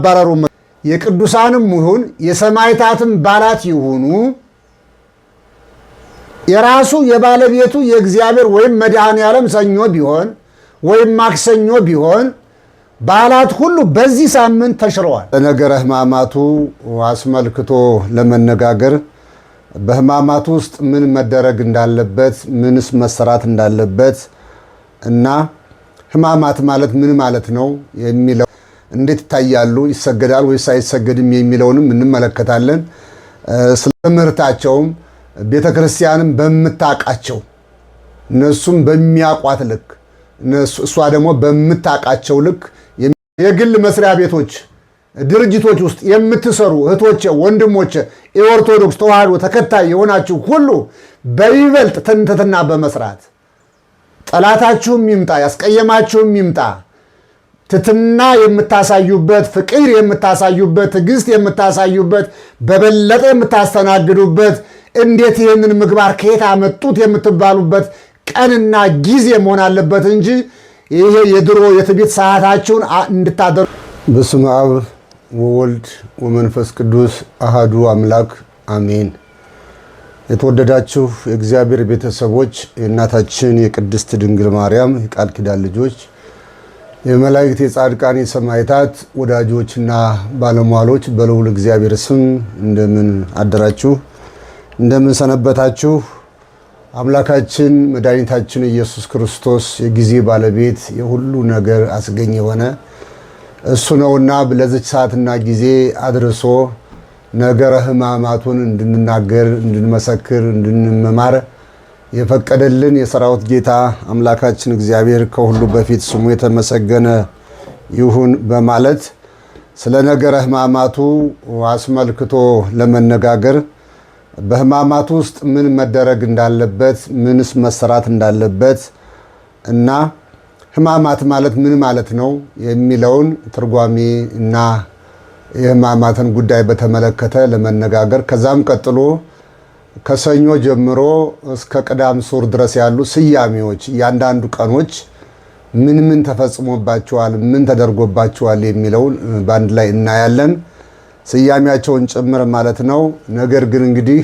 ባረሩ የቅዱሳንም ይሁን የሰማዕታትም ባላት ይሁኑ የራሱ የባለቤቱ የእግዚአብሔር ወይም መድኃኔዓለም ሰኞ ቢሆን ወይም ማክሰኞ ቢሆን ባላት ሁሉ በዚህ ሳምንት ተሽረዋል። ነገረ ሕማማቱ አስመልክቶ ለመነጋገር በሕማማቱ ውስጥ ምን መደረግ እንዳለበት ምንስ መሰራት እንዳለበት እና ሕማማት ማለት ምን ማለት ነው የሚለው እንዴት ይታያሉ ይሰገዳል ወይስ አይሰገድም የሚለውንም እንመለከታለን። ስለ ትምህርታቸውም ቤተክርስቲያንም በምታቃቸው እነሱም በሚያቋት ልክ እሷ ደግሞ በምታቃቸው ልክ የግል መስሪያ ቤቶች ድርጅቶች ውስጥ የምትሰሩ እህቶቼ ወንድሞቼ የኦርቶዶክስ ተዋህዶ ተከታይ የሆናችሁ ሁሉ በይበልጥ ትንተትና በመስራት ጠላታችሁም ይምጣ ያስቀየማችሁም ይምጣ ትትና የምታሳዩበት ፍቅር የምታሳዩበት ትዕግስት የምታሳዩበት በበለጠ የምታስተናግዱበት እንዴት ይህንን ምግባር ከየት አመጡት የምትባሉበት ቀንና ጊዜ መሆን አለበት እንጂ ይሄ የድሮ የትዕቢት ሰዓታችሁን እንድታደርጉ። በስመ አብ ወወልድ ወመንፈስ ቅዱስ አሃዱ አምላክ አሜን። የተወደዳችሁ የእግዚአብሔር ቤተሰቦች የእናታችን የቅድስት ድንግል ማርያም የቃል ኪዳን ልጆች የመላእክት የጻድቃን የሰማዕታት ወዳጆችና ባለሟሎች በልዑል እግዚአብሔር ስም እንደምን አደራችሁ እንደምን ሰነበታችሁ። አምላካችን መድኃኒታችን ኢየሱስ ክርስቶስ የጊዜ ባለቤት የሁሉ ነገር አስገኝ የሆነ እሱ ነውና ለዚች ሰዓትና ጊዜ አድርሶ ነገረ ሕማማቱን እንድንናገር እንድንመሰክር እንድንመማር የፈቀደልን የሰራዊት ጌታ አምላካችን እግዚአብሔር ከሁሉ በፊት ስሙ የተመሰገነ ይሁን በማለት ስለ ነገረ ሕማማቱ አስመልክቶ ለመነጋገር በሕማማቱ ውስጥ ምን መደረግ እንዳለበት ምንስ መሰራት እንዳለበት እና ሕማማት ማለት ምን ማለት ነው የሚለውን ትርጓሜ እና የሕማማትን ጉዳይ በተመለከተ ለመነጋገር ከዛም ቀጥሎ ከሰኞ ጀምሮ እስከ ቅዳም ሱር ድረስ ያሉ ስያሜዎች እያንዳንዱ ቀኖች ምን ምን ተፈጽሞባቸዋል ምን ተደርጎባቸዋል የሚለውን በአንድ ላይ እናያለን። ስያሜያቸውን ጭምር ማለት ነው። ነገር ግን እንግዲህ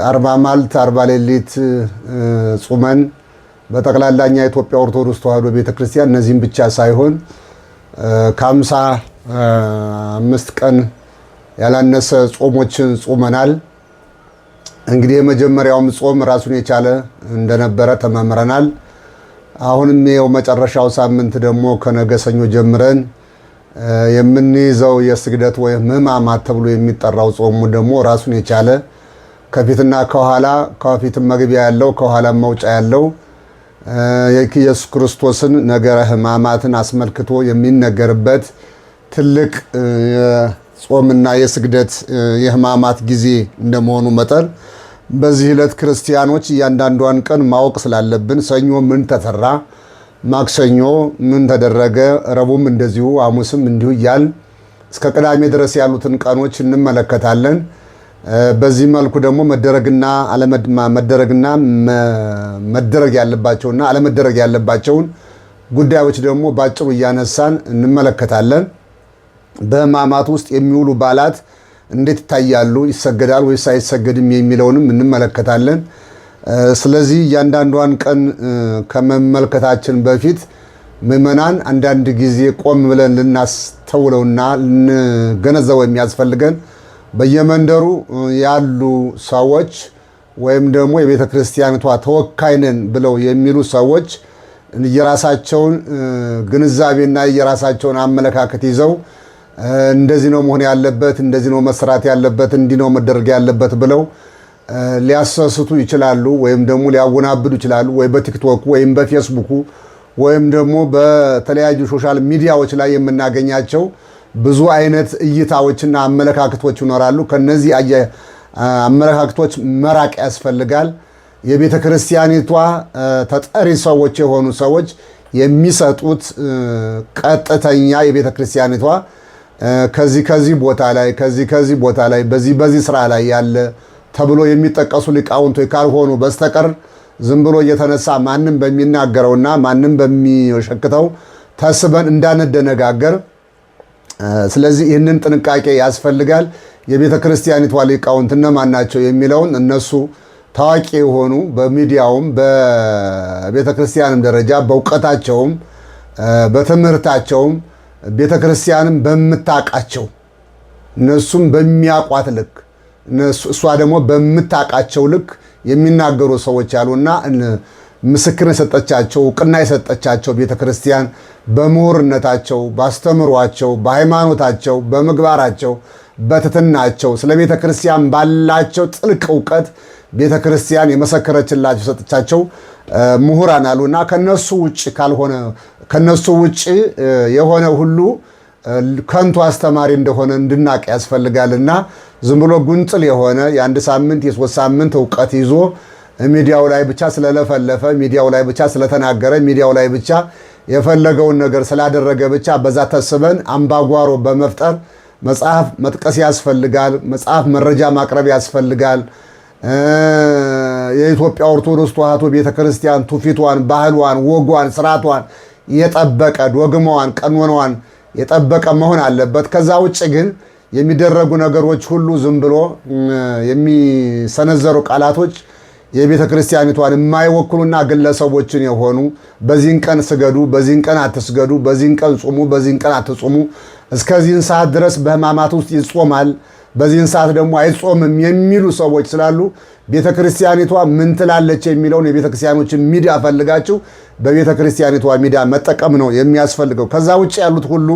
40 መዓልት 40 ሌሊት ጾመን በጠቅላላኛ የኢትዮጵያ ኦርቶዶክስ ተዋህዶ ቤተክርስቲያን እነዚህም ብቻ ሳይሆን ከ55 ቀን ያላነሰ ጾሞችን ጾመናል። እንግዲህ የመጀመሪያውም ጾም ራሱን የቻለ እንደነበረ ተመምረናል። አሁንም የው መጨረሻው ሳምንት ደግሞ ከነገ ሰኞ ጀምረን የምንይዘው የስግደት ወይም ሕማማት ተብሎ የሚጠራው ጾሙ ደግሞ ራሱን የቻለ ከፊትና ከኋላ ከፊትም መግቢያ ያለው ከኋላም መውጫ ያለው የኢየሱስ ክርስቶስን ነገረ ሕማማትን አስመልክቶ የሚነገርበት ትልቅ ጾምና የስግደት የሕማማት ጊዜ እንደመሆኑ መጠን በዚህ ዕለት ክርስቲያኖች እያንዳንዷን ቀን ማወቅ ስላለብን ሰኞ ምን ተሰራ፣ ማክሰኞ ምን ተደረገ፣ ረቡዕም እንደዚሁ ሐሙስም እንዲሁ እያል እስከ ቅዳሜ ድረስ ያሉትን ቀኖች እንመለከታለን። በዚህ መልኩ ደግሞ መደረግ ያለባቸውና አለመደረግ ያለባቸውን ጉዳዮች ደግሞ ባጭሩ እያነሳን እንመለከታለን። በሕማማት ውስጥ የሚውሉ በዓላት እንዴት ይታያሉ ይሰገዳል ወይስ አይሰገድም የሚለውንም እንመለከታለን። ስለዚህ እያንዳንዷን ቀን ከመመልከታችን በፊት ምዕመናን አንዳንድ ጊዜ ቆም ብለን ልናስተውለውና ልንገነዘበው የሚያስፈልገን በየመንደሩ ያሉ ሰዎች ወይም ደግሞ የቤተ ክርስቲያኒቷ ተወካይ ነን ብለው የሚሉ ሰዎች የራሳቸውን ግንዛቤና የራሳቸውን አመለካከት ይዘው እንደዚህ ነው መሆን ያለበት እንደዚህ ነው መስራት ያለበት እንዲህ ነው መደረግ ያለበት ብለው ሊያሰስቱ ይችላሉ ወይም ደግሞ ሊያወናብዱ ይችላሉ። ወይ በቲክቶክ ወይም በፌስቡክ ወይም ደግሞ በተለያዩ ሶሻል ሚዲያዎች ላይ የምናገኛቸው ብዙ አይነት እይታዎችና አመለካከቶች ይኖራሉ። ከነዚህ አመለካከቶች መራቅ ያስፈልጋል። የቤተ ክርስቲያኒቷ ተጠሪ ሰዎች የሆኑ ሰዎች የሚሰጡት ቀጥተኛ የቤተ ክርስቲያኒቷ ከዚህ ቦታ ላይ ከዚህ ቦታ ላይ በዚህ ስራ ላይ ያለ ተብሎ የሚጠቀሱ ሊቃውንቶች ካልሆኑ በስተቀር ዝም ብሎ እየተነሳ ማንም በሚናገረውና ማንም በሚሸክተው ተስበን እንዳንደነጋገር ስለዚህ ይህንን ጥንቃቄ ያስፈልጋል። የቤተ ክርስቲያኒቷ ሊቃውንት እነማን ናቸው የሚለውን እነሱ ታዋቂ የሆኑ በሚዲያውም በቤተ ክርስቲያንም ደረጃ በእውቀታቸውም በትምህርታቸውም ቤተ ክርስቲያንም በምታውቃቸው እነሱም በሚያውቋት ልክ እሷ ደግሞ በምታውቃቸው ልክ የሚናገሩ ሰዎች አሉና ምስክር የሰጠቻቸው እውቅና የሰጠቻቸው ቤተ ክርስቲያን በምሁርነታቸው፣ ባስተምሯቸው፣ በሃይማኖታቸው፣ በምግባራቸው፣ በትትናቸው ስለ ቤተ ክርስቲያን ባላቸው ጥልቅ እውቀት ቤተ ክርስቲያን የመሰከረችላቸው የሰጠቻቸው ምሁራን አሉና ከነሱ ውጭ የሆነ ሁሉ ከንቱ አስተማሪ እንደሆነ እንድናቅ ያስፈልጋልና ዝም ብሎ ጉንጥል የሆነ የአንድ ሳምንት የሶስት ሳምንት እውቀት ይዞ ሚዲያው ላይ ብቻ ስለለፈለፈ ሚዲያው ላይ ብቻ ስለተናገረ ሚዲያው ላይ ብቻ የፈለገውን ነገር ስላደረገ ብቻ በዛ ተስበን አምባጓሮ በመፍጠር መጽሐፍ መጥቀስ ያስፈልጋል። መጽሐፍ መረጃ ማቅረብ ያስፈልጋል። የኢትዮጵያ ኦርቶዶክስ ተዋሕዶ ቤተክርስቲያን ትውፊቷን፣ ባህሏን፣ ወጓን፣ ስርዓቷን የጠበቀ ዶግማዋን፣ ቀኖናዋን የጠበቀ መሆን አለበት። ከዛ ውጭ ግን የሚደረጉ ነገሮች ሁሉ ዝም ብሎ የሚሰነዘሩ ቃላቶች የቤተ ክርስቲያኒቷን የማይወክሉና ግለሰቦችን የሆኑ በዚህን ቀን ስገዱ፣ በዚህን ቀን አትስገዱ፣ በዚህን ቀን ጹሙ፣ በዚህን ቀን አትጹሙ፣ እስከዚህን ሰዓት ድረስ በሕማማት ውስጥ ይጾማል፣ በዚህን ሰዓት ደግሞ አይጾምም የሚሉ ሰዎች ስላሉ ቤተ ክርስቲያኒቷ ምን ትላለች የሚለውን የቤተ ክርስቲያኖችን ሚዲያ ፈልጋችሁ በቤተ ክርስቲያኒቷ ሚዲያ መጠቀም ነው የሚያስፈልገው። ከዛ ውጭ ያሉት ሁሉ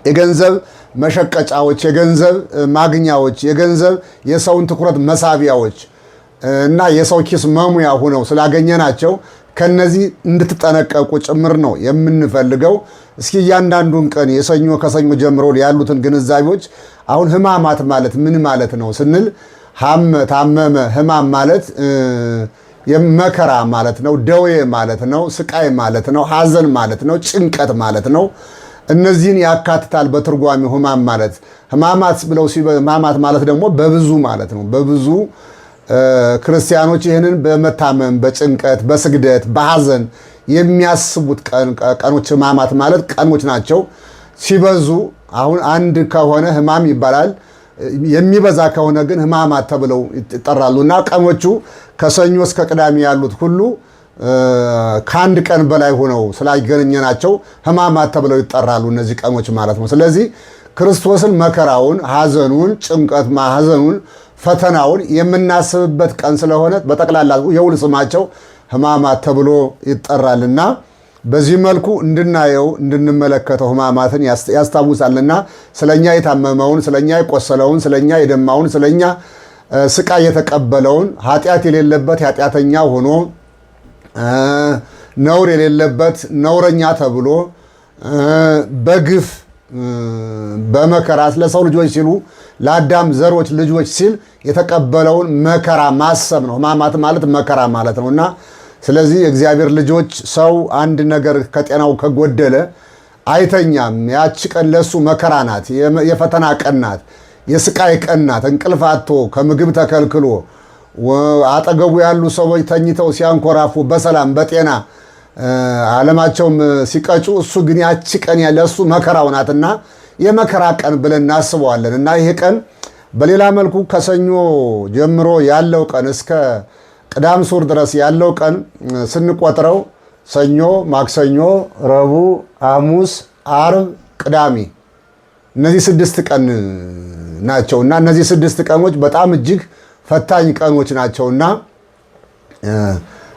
የገንዘብ መሸቀጫዎች፣ የገንዘብ ማግኛዎች፣ የገንዘብ የሰውን ትኩረት መሳቢያዎች እና የሰው ኪስ መሙያ ሆነው ስላገኘናቸው ከነዚህ እንድትጠነቀቁ ጭምር ነው የምንፈልገው። እስኪ እያንዳንዱን ቀን የሰኞ ከሰኞ ጀምሮ ያሉትን ግንዛቤዎች አሁን ሕማማት ማለት ምን ማለት ነው ስንል ታመመ ሕማም ማለት የመከራ ማለት ነው፣ ደዌ ማለት ነው፣ ስቃይ ማለት ነው፣ ሐዘን ማለት ነው፣ ጭንቀት ማለት ነው። እነዚህን ያካትታል በትርጓሜው ሕማም ማለት። ሕማማት ማለት ደግሞ በብዙ ማለት ነው። በብዙ ክርስቲያኖች ይህንን በመታመም በጭንቀት በስግደት በሐዘን የሚያስቡት ቀኖች ሕማማት ማለት ቀኖች ናቸው። ሲበዙ አሁን አንድ ከሆነ ሕማም ይባላል። የሚበዛ ከሆነ ግን ሕማማት ተብለው ይጠራሉ እና ቀኖቹ ከሰኞ እስከ ቅዳሜ ያሉት ሁሉ ከአንድ ቀን በላይ ሆነው ስላገኘናቸው ሕማማት ተብለው ይጠራሉ እነዚህ ቀኖች ማለት ነው። ስለዚህ ክርስቶስን መከራውን፣ ሐዘኑን፣ ጭንቀት ሐዘኑን፣ ፈተናውን የምናስብበት ቀን ስለሆነ በጠቅላላ የውል ስማቸው ሕማማት ተብሎ ይጠራልና በዚህ መልኩ እንድናየው እንድንመለከተው ሕማማትን ያስታውሳልና ስለኛ የታመመውን፣ ስለኛ የቆሰለውን፣ ስለኛ የደማውን፣ ስለኛ ስቃይ የተቀበለውን ኃጢአት የሌለበት ኃጢአተኛ ሆኖ ነውር የሌለበት ነውረኛ ተብሎ በግፍ በመከራ ለሰው ልጆች ሲሉ ለአዳም ዘሮች ልጆች ሲል የተቀበለውን መከራ ማሰብ ነው። ሕማማት ማለት መከራ ማለት ነው እና ስለዚህ የእግዚአብሔር ልጆች ሰው አንድ ነገር ከጤናው ከጎደለ አይተኛም። ያቺ ቀን ለሱ መከራ ናት፣ የፈተና ቀን ናት፣ የስቃይ ቀን ናት። እንቅልፍ አጥቶ ከምግብ ተከልክሎ አጠገቡ ያሉ ሰዎች ተኝተው ሲያንኮራፉ በሰላም በጤና ዓለማቸውም ሲቀጩ እሱ ግን ያቺ ቀን ለሱ መከራው ናትና የመከራ ቀን ብለን እናስበዋለን እና ይሄ ቀን በሌላ መልኩ ከሰኞ ጀምሮ ያለው ቀን እስከ ቅዳም ሱር ድረስ ያለው ቀን ስንቆጥረው ሰኞ፣ ማክሰኞ፣ ረቡዕ፣ ሐሙስ፣ አርብ፣ ቅዳሜ እነዚህ 6 ቀን ናቸውና እነዚህ 6 ቀኖች በጣም እጅግ ፈታኝ ቀኖች ናቸውና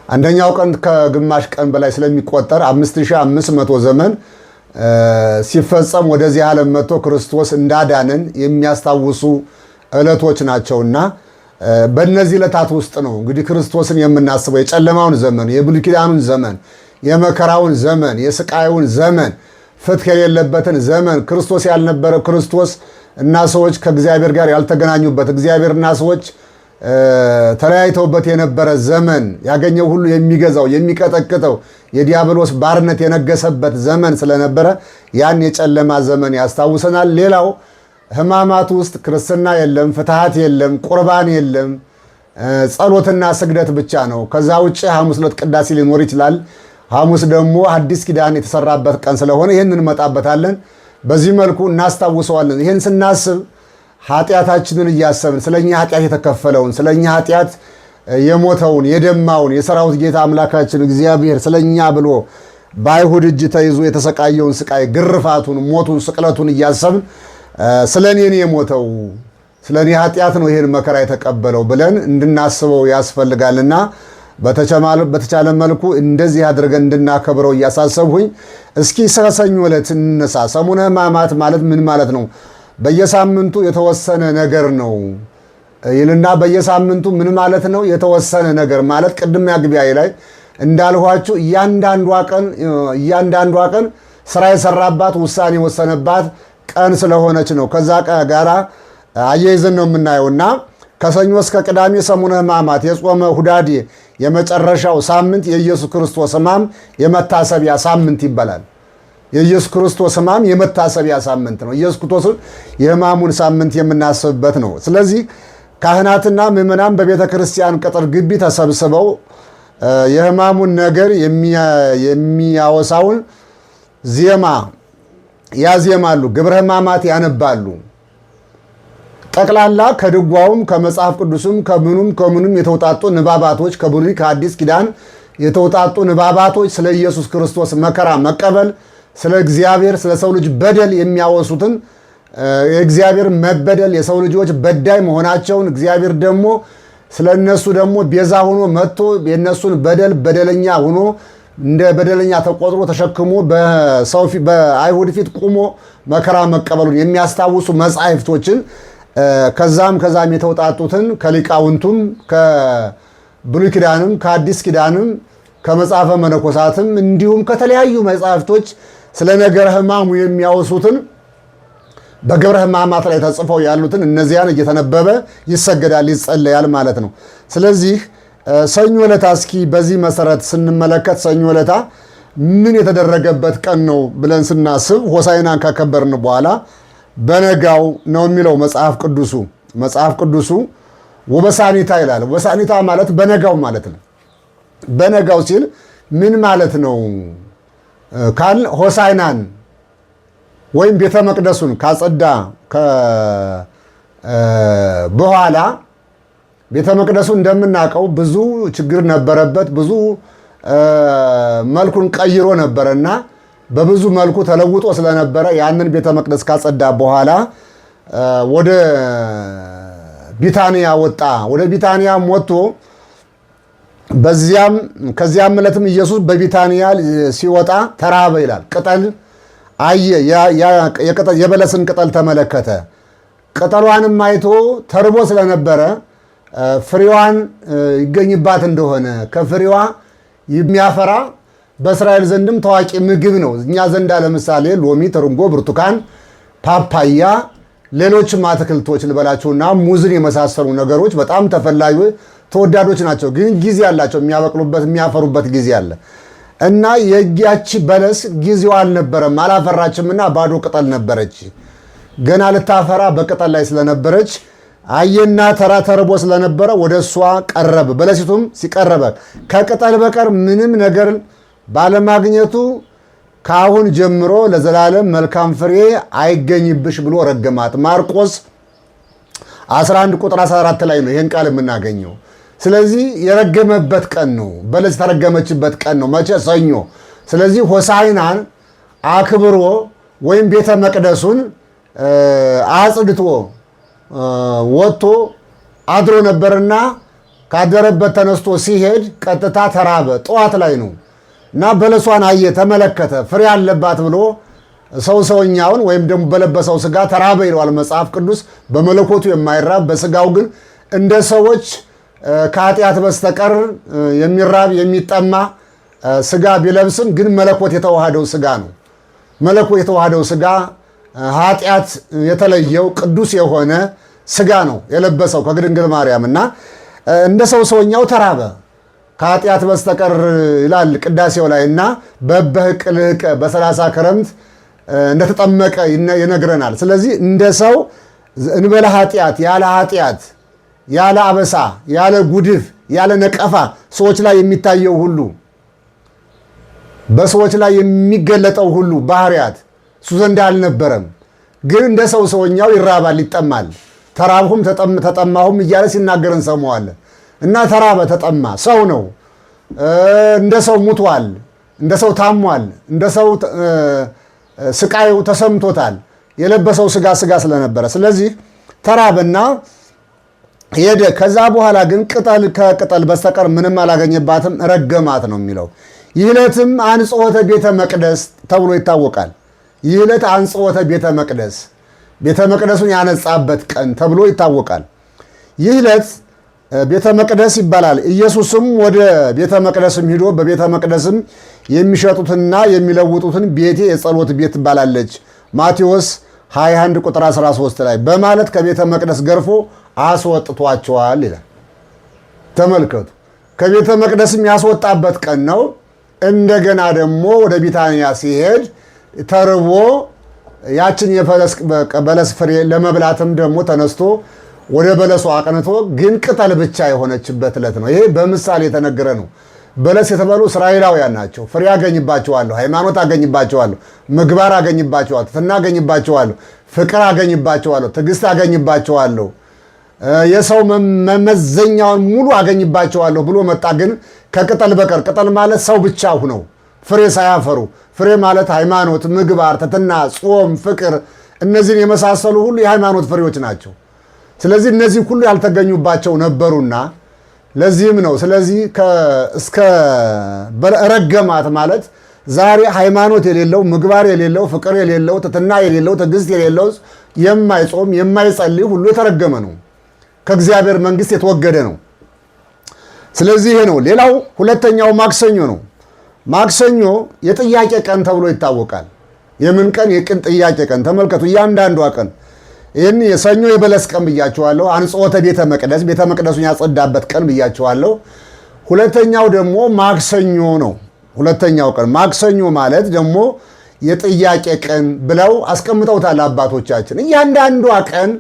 አንደኛው ቀን ከግማሽ ቀን በላይ ስለሚቆጠር 5500 ዘመን ሲፈጸም ወደዚህ ዓለም መጥቶ ክርስቶስ እንዳዳነን የሚያስታውሱ ዕለቶች ናቸውና በእነዚህ ዕለታት ውስጥ ነው እንግዲህ ክርስቶስን የምናስበው። የጨለማውን ዘመን፣ የብሉይ ኪዳኑን ዘመን፣ የመከራውን ዘመን፣ የስቃዩን ዘመን፣ ፍትሕ የሌለበትን ዘመን፣ ክርስቶስ ያልነበረ ክርስቶስ እና ሰዎች ከእግዚአብሔር ጋር ያልተገናኙበት እግዚአብሔርና ሰዎች ተለያይተውበት የነበረ ዘመን፣ ያገኘው ሁሉ የሚገዛው የሚቀጠቅጠው የዲያብሎስ ባርነት የነገሰበት ዘመን ስለነበረ ያን የጨለማ ዘመን ያስታውሰናል። ሌላው ሕማማት ውስጥ ክርስትና የለም፣ ፍትሐት የለም፣ ቁርባን የለም፣ ጸሎትና ስግደት ብቻ ነው። ከዛ ውጭ ሐሙስ ዕለት ቅዳሴ ሊኖር ይችላል። ሐሙስ ደግሞ አዲስ ኪዳን የተሰራበት ቀን ስለሆነ ይህን እንመጣበታለን። በዚህ መልኩ እናስታውሰዋለን። ይህን ስናስብ ኃጢአታችንን እያሰብን ስለኛ ኃጢአት የተከፈለውን ስለኛ ኃጢአት የሞተውን የደማውን የሰራዊት ጌታ አምላካችን እግዚአብሔር ስለኛ ብሎ በአይሁድ እጅ ተይዞ የተሰቃየውን ስቃይ፣ ግርፋቱን፣ ሞቱን፣ ስቅለቱን እያሰብን ስለ እኔ የሞተው ስለ እኔ ኃጢአት ነው ይህን መከራ የተቀበለው ብለን እንድናስበው ያስፈልጋልና በተቻለ መልኩ እንደዚህ አድርገን እንድናከብረው እያሳሰብሁኝ እስኪ ሰኞ ዕለት እንነሳ። ሰሙነ ሕማማት ማለት ምን ማለት ነው? በየሳምንቱ የተወሰነ ነገር ነው ይልና በየሳምንቱ ምን ማለት ነው? የተወሰነ ነገር ማለት ቅድም ያግቢያ ላይ እንዳልኋችሁ እያንዳንዷ ቀን ስራ የሰራባት ውሳኔ የወሰነባት ቀን ስለሆነች ነው። ከዛ ጋራ አያይዘን ነው የምናየውና ከሰኞ እስከ ቅዳሜ ሰሙነ ሕማማት የጾመ ሁዳዴ የመጨረሻው ሳምንት የኢየሱስ ክርስቶስ ሕማም የመታሰቢያ ሳምንት ይባላል። የኢየሱስ ክርስቶስ ሕማም የመታሰቢያ ሳምንት ነው። ኢየሱስ ክርስቶስን የሕማሙን ሳምንት የምናስብበት ነው። ስለዚህ ካህናትና ምዕመናን በቤተ ክርስቲያን ቅጥር ግቢ ተሰብስበው የሕማሙን ነገር የሚያወሳውን ዜማ ያዜማሉ፣ ግብረ ሕማማት ያነባሉ። ጠቅላላ ከድጓውም ከመጽሐፍ ቅዱስም ከምኑም የተውጣጡ ንባባቶች ከብሉይ ከአዲስ ኪዳን የተውጣጡ ንባባቶች ስለ ኢየሱስ ክርስቶስ መከራ መቀበል፣ ስለ እግዚአብሔር ስለ ሰው ልጅ በደል የሚያወሱትን የእግዚአብሔር መበደል የሰው ልጆች በዳይ መሆናቸውን እግዚአብሔር ደግሞ ስለ እነሱ ደግሞ ቤዛ ሆኖ መጥቶ የእነሱን በደለኛ ሆኖ እንደ በደለኛ ተቆጥሮ ተሸክሞ በአይሁድ ፊት ቁሞ መከራ መቀበሉን የሚያስታውሱ መጻሕፍቶችን ከዛም የተውጣጡትን ከሊቃውንቱም ከብሉይ ኪዳንም ከአዲስ ኪዳንም ከመጽሐፈ መነኮሳትም እንዲሁም ከተለያዩ መጻሕፍቶች ስለ ነገረ ሕማሙ የሚያወሱትን በግብረ ሕማማት ላይ ተጽፈው ያሉትን እነዚያን እየተነበበ ይሰገዳል፣ ይጸለያል ማለት ነው። ስለዚህ ሰኞ ዕለታ እስኪ በዚህ መሰረት ስንመለከት ሰኞ ዕለታ ምን የተደረገበት ቀን ነው ብለን ስናስብ ሆሳዕናን ካከበርን በኋላ በነጋው ነው የሚለው መጽሐፍ ቅዱሱ ወበሳኒታ ይላል። ወበሳኒታ ማለት በነጋው ማለት ነው። በነጋው ሲል ምን ማለት ነው ካል ሆሳዕናን ወይም ቤተ መቅደሱን ካጸዳ በኋላ ቤተ መቅደሱ እንደምናውቀው ብዙ ችግር ነበረበት። ብዙ መልኩን ቀይሮ ነበረና በብዙ መልኩ ተለውጦ ስለነበረ ያንን ቤተ መቅደስ ካጸዳ በኋላ ወደ ቢታንያ ወጣ። ወደ ቢታንያም ወጥቶ ከዚያም ዕለትም ኢየሱስ በቢታንያ ሲወጣ ተራበ ይላል። ቅጠል አየ፣ የበለስን ቅጠል ተመለከተ። ቅጠሏንም አይቶ ተርቦ ስለነበረ ፍሬዋን ይገኝባት እንደሆነ ከፍሬዋ የሚያፈራ በእስራኤል ዘንድም ታዋቂ ምግብ ነው። እኛ ዘንዳ ለምሳሌ ሎሚ፣ ትርንጎ፣ ብርቱካን፣ ፓፓያ፣ ሌሎችም አትክልቶች ልበላቸውና ሙዝን የመሳሰሉ ነገሮች በጣም ተፈላጊ ተወዳዶች ናቸው። ግን ጊዜ አላቸው፣ የሚያበቅሉበት የሚያፈሩበት ጊዜ አለ እና የያቺ በለስ ጊዜዋ አልነበረም፣ አላፈራችምና ባዶ ቅጠል ነበረች። ገና ልታፈራ በቅጠል ላይ ስለነበረች አየና ተርቦ ስለነበረ ወደ እሷ ቀረበ። በለሲቱም ሲቀረበ ከቅጠል በቀር ምንም ነገር ባለማግኘቱ ከአሁን ጀምሮ ለዘላለም መልካም ፍሬ አይገኝብሽ ብሎ ረገማት። ማርቆስ 11 ቁጥር 14 ላይ ነው ይህን ቃል የምናገኘው። ስለዚህ የረገመበት ቀን ነው፣ በለስ የተረገመችበት ቀን ነው። መቼ? ሰኞ። ስለዚህ ሆሳዕናን አክብሮ ወይም ቤተ መቅደሱን አጽድቶ ወጥቶ አድሮ ነበርና ካደረበት ተነስቶ ሲሄድ ቀጥታ ተራበ። ጠዋት ላይ ነው እና በለሷን አየ፣ ተመለከተ፣ ፍሬ አለባት ብሎ ሰውኛውን ወይም ደግሞ በለበሰው ስጋ ተራበ ይለዋል መጽሐፍ ቅዱስ። በመለኮቱ የማይራብ በስጋው ግን እንደ ሰዎች ከኃጢአት በስተቀር የሚራብ የሚጠማ ስጋ ቢለብስም ግን መለኮት የተዋሃደው ስጋ ነው። መለኮት የተዋሃደው ስጋ ኃጢአት የተለየው ቅዱስ የሆነ ስጋ ነው የለበሰው ከድንግል ማርያም እና እንደ ሰውኛው ተራበ ከኃጢአት በስተቀር ይላል ቅዳሴው ላይ እና በበህቅ ልህቀ በ30 ክረምት እንደተጠመቀ ይነግረናል። ስለዚህ እንደ ሰው እንበለ ኃጢአት ያለ አበሳ ያለ ጉድፍ ያለ ነቀፋ ሰዎች ላይ የሚታየው ሁሉ በሰዎች ላይ የሚገለጠው ሁሉ ባህሪያት እሱ ዘንድ አልነበረም። ግን እንደ ሰውኛው ይራባል፣ ይጠማል። ተራብሁም ተጠማሁም እያለ ሲናገር እንሰማዋለን። እና ተራበ፣ ተጠማ፣ ሰው ነው። እንደ ሰው ሙቷል፣ እንደ ሰው ታሟል፣ እንደ ሰው ስቃዩ ተሰምቶታል። የለበሰው ስጋ ስለነበረ ስለዚህ ተራበና ሄደ። ከዛ በኋላ ግን ቅጠል ከቅጠል በስተቀር ምንም አላገኘባትም፣ ረገማት ነው የሚለው። ይህ ዕለትም አንጽሖተ ቤተ መቅደስ ተብሎ ይታወቃል። ይህ ዕለት አንጽሖተ ቤተ መቅደስ፣ ቤተ መቅደሱን ያነጻበት ቀን ተብሎ ይታወቃል። ይህ ዕለት ቤተ መቅደስ ይባላል። ኢየሱስም ወደ ቤተ መቅደስም ሂዶ በቤተ መቅደስም የሚሸጡትና የሚለውጡትን ቤቴ የጸሎት ቤት ትባላለች ማቴዎስ 21 ቁጥር 13 ላይ በማለት ከቤተ መቅደስ ገርፎ አስወጥቷቸዋል ይላል። ተመልከቱ፣ ከቤተ መቅደስም ያስወጣበት ቀን ነው። እንደገና ደግሞ ወደ ቢታንያ ሲሄድ ተርቦ ያችን የበለስ ፍሬ ለመብላትም ደግሞ ተነስቶ ወደ በለሱ አቅንቶ ግን ቅጠል ብቻ የሆነችበት ዕለት ነው። ይሄ በምሳሌ የተነገረ ነው። በለስ የተባሉ እስራኤላውያን ናቸው። ፍሬ አገኝባቸዋለሁ፣ ሃይማኖት አገኝባቸዋለሁ፣ ምግባር አገኝባቸዋለሁ፣ ትሕትና አገኝባቸዋለሁ፣ ፍቅር አገኝባቸዋለሁ፣ ትዕግስት አገኝባቸዋለሁ፣ የሰው መመዘኛውን ሙሉ አገኝባቸዋለሁ ብሎ መጣ። ግን ከቅጠል በቀር ቅጠል ማለት ሰው ብቻ ሁነው ፍሬ ሳያፈሩ፣ ፍሬ ማለት ሃይማኖት፣ ምግባር፣ ትሕትና፣ ጾም፣ ፍቅር እነዚህን የመሳሰሉ ሁሉ የሃይማኖት ፍሬዎች ናቸው። ስለዚህ እነዚህ ሁሉ ያልተገኙባቸው ነበሩና ለዚህም ነው። ስለዚህ እስከ ረገማት ማለት ዛሬ ሃይማኖት የሌለው ምግባር የሌለው ፍቅር የሌለው ትሕትና የሌለው ትዕግስት የሌለው የማይጾም የማይጸልይ ሁሉ የተረገመ ነው፣ ከእግዚአብሔር መንግሥት የተወገደ ነው። ስለዚህ ይሄ ነው። ሌላው ሁለተኛው ማክሰኞ ነው። ማክሰኞ የጥያቄ ቀን ተብሎ ይታወቃል። የምን ቀን? የቅን ጥያቄ ቀን። ተመልከቱ፣ እያንዳንዷ ቀን ይህን የሰኞ የበለስ ቀን ብያቸዋለሁ። አንጽሖተ ቤተ መቅደስ፣ ቤተ መቅደሱን ያጸዳበት ቀን ብያቸዋለሁ። ሁለተኛው ደግሞ ማክሰኞ ነው። ሁለተኛው ቀን ማክሰኞ ማለት ደግሞ የጥያቄ ቀን ብለው አስቀምጠውታል አባቶቻችን። እያንዳንዷ ቀን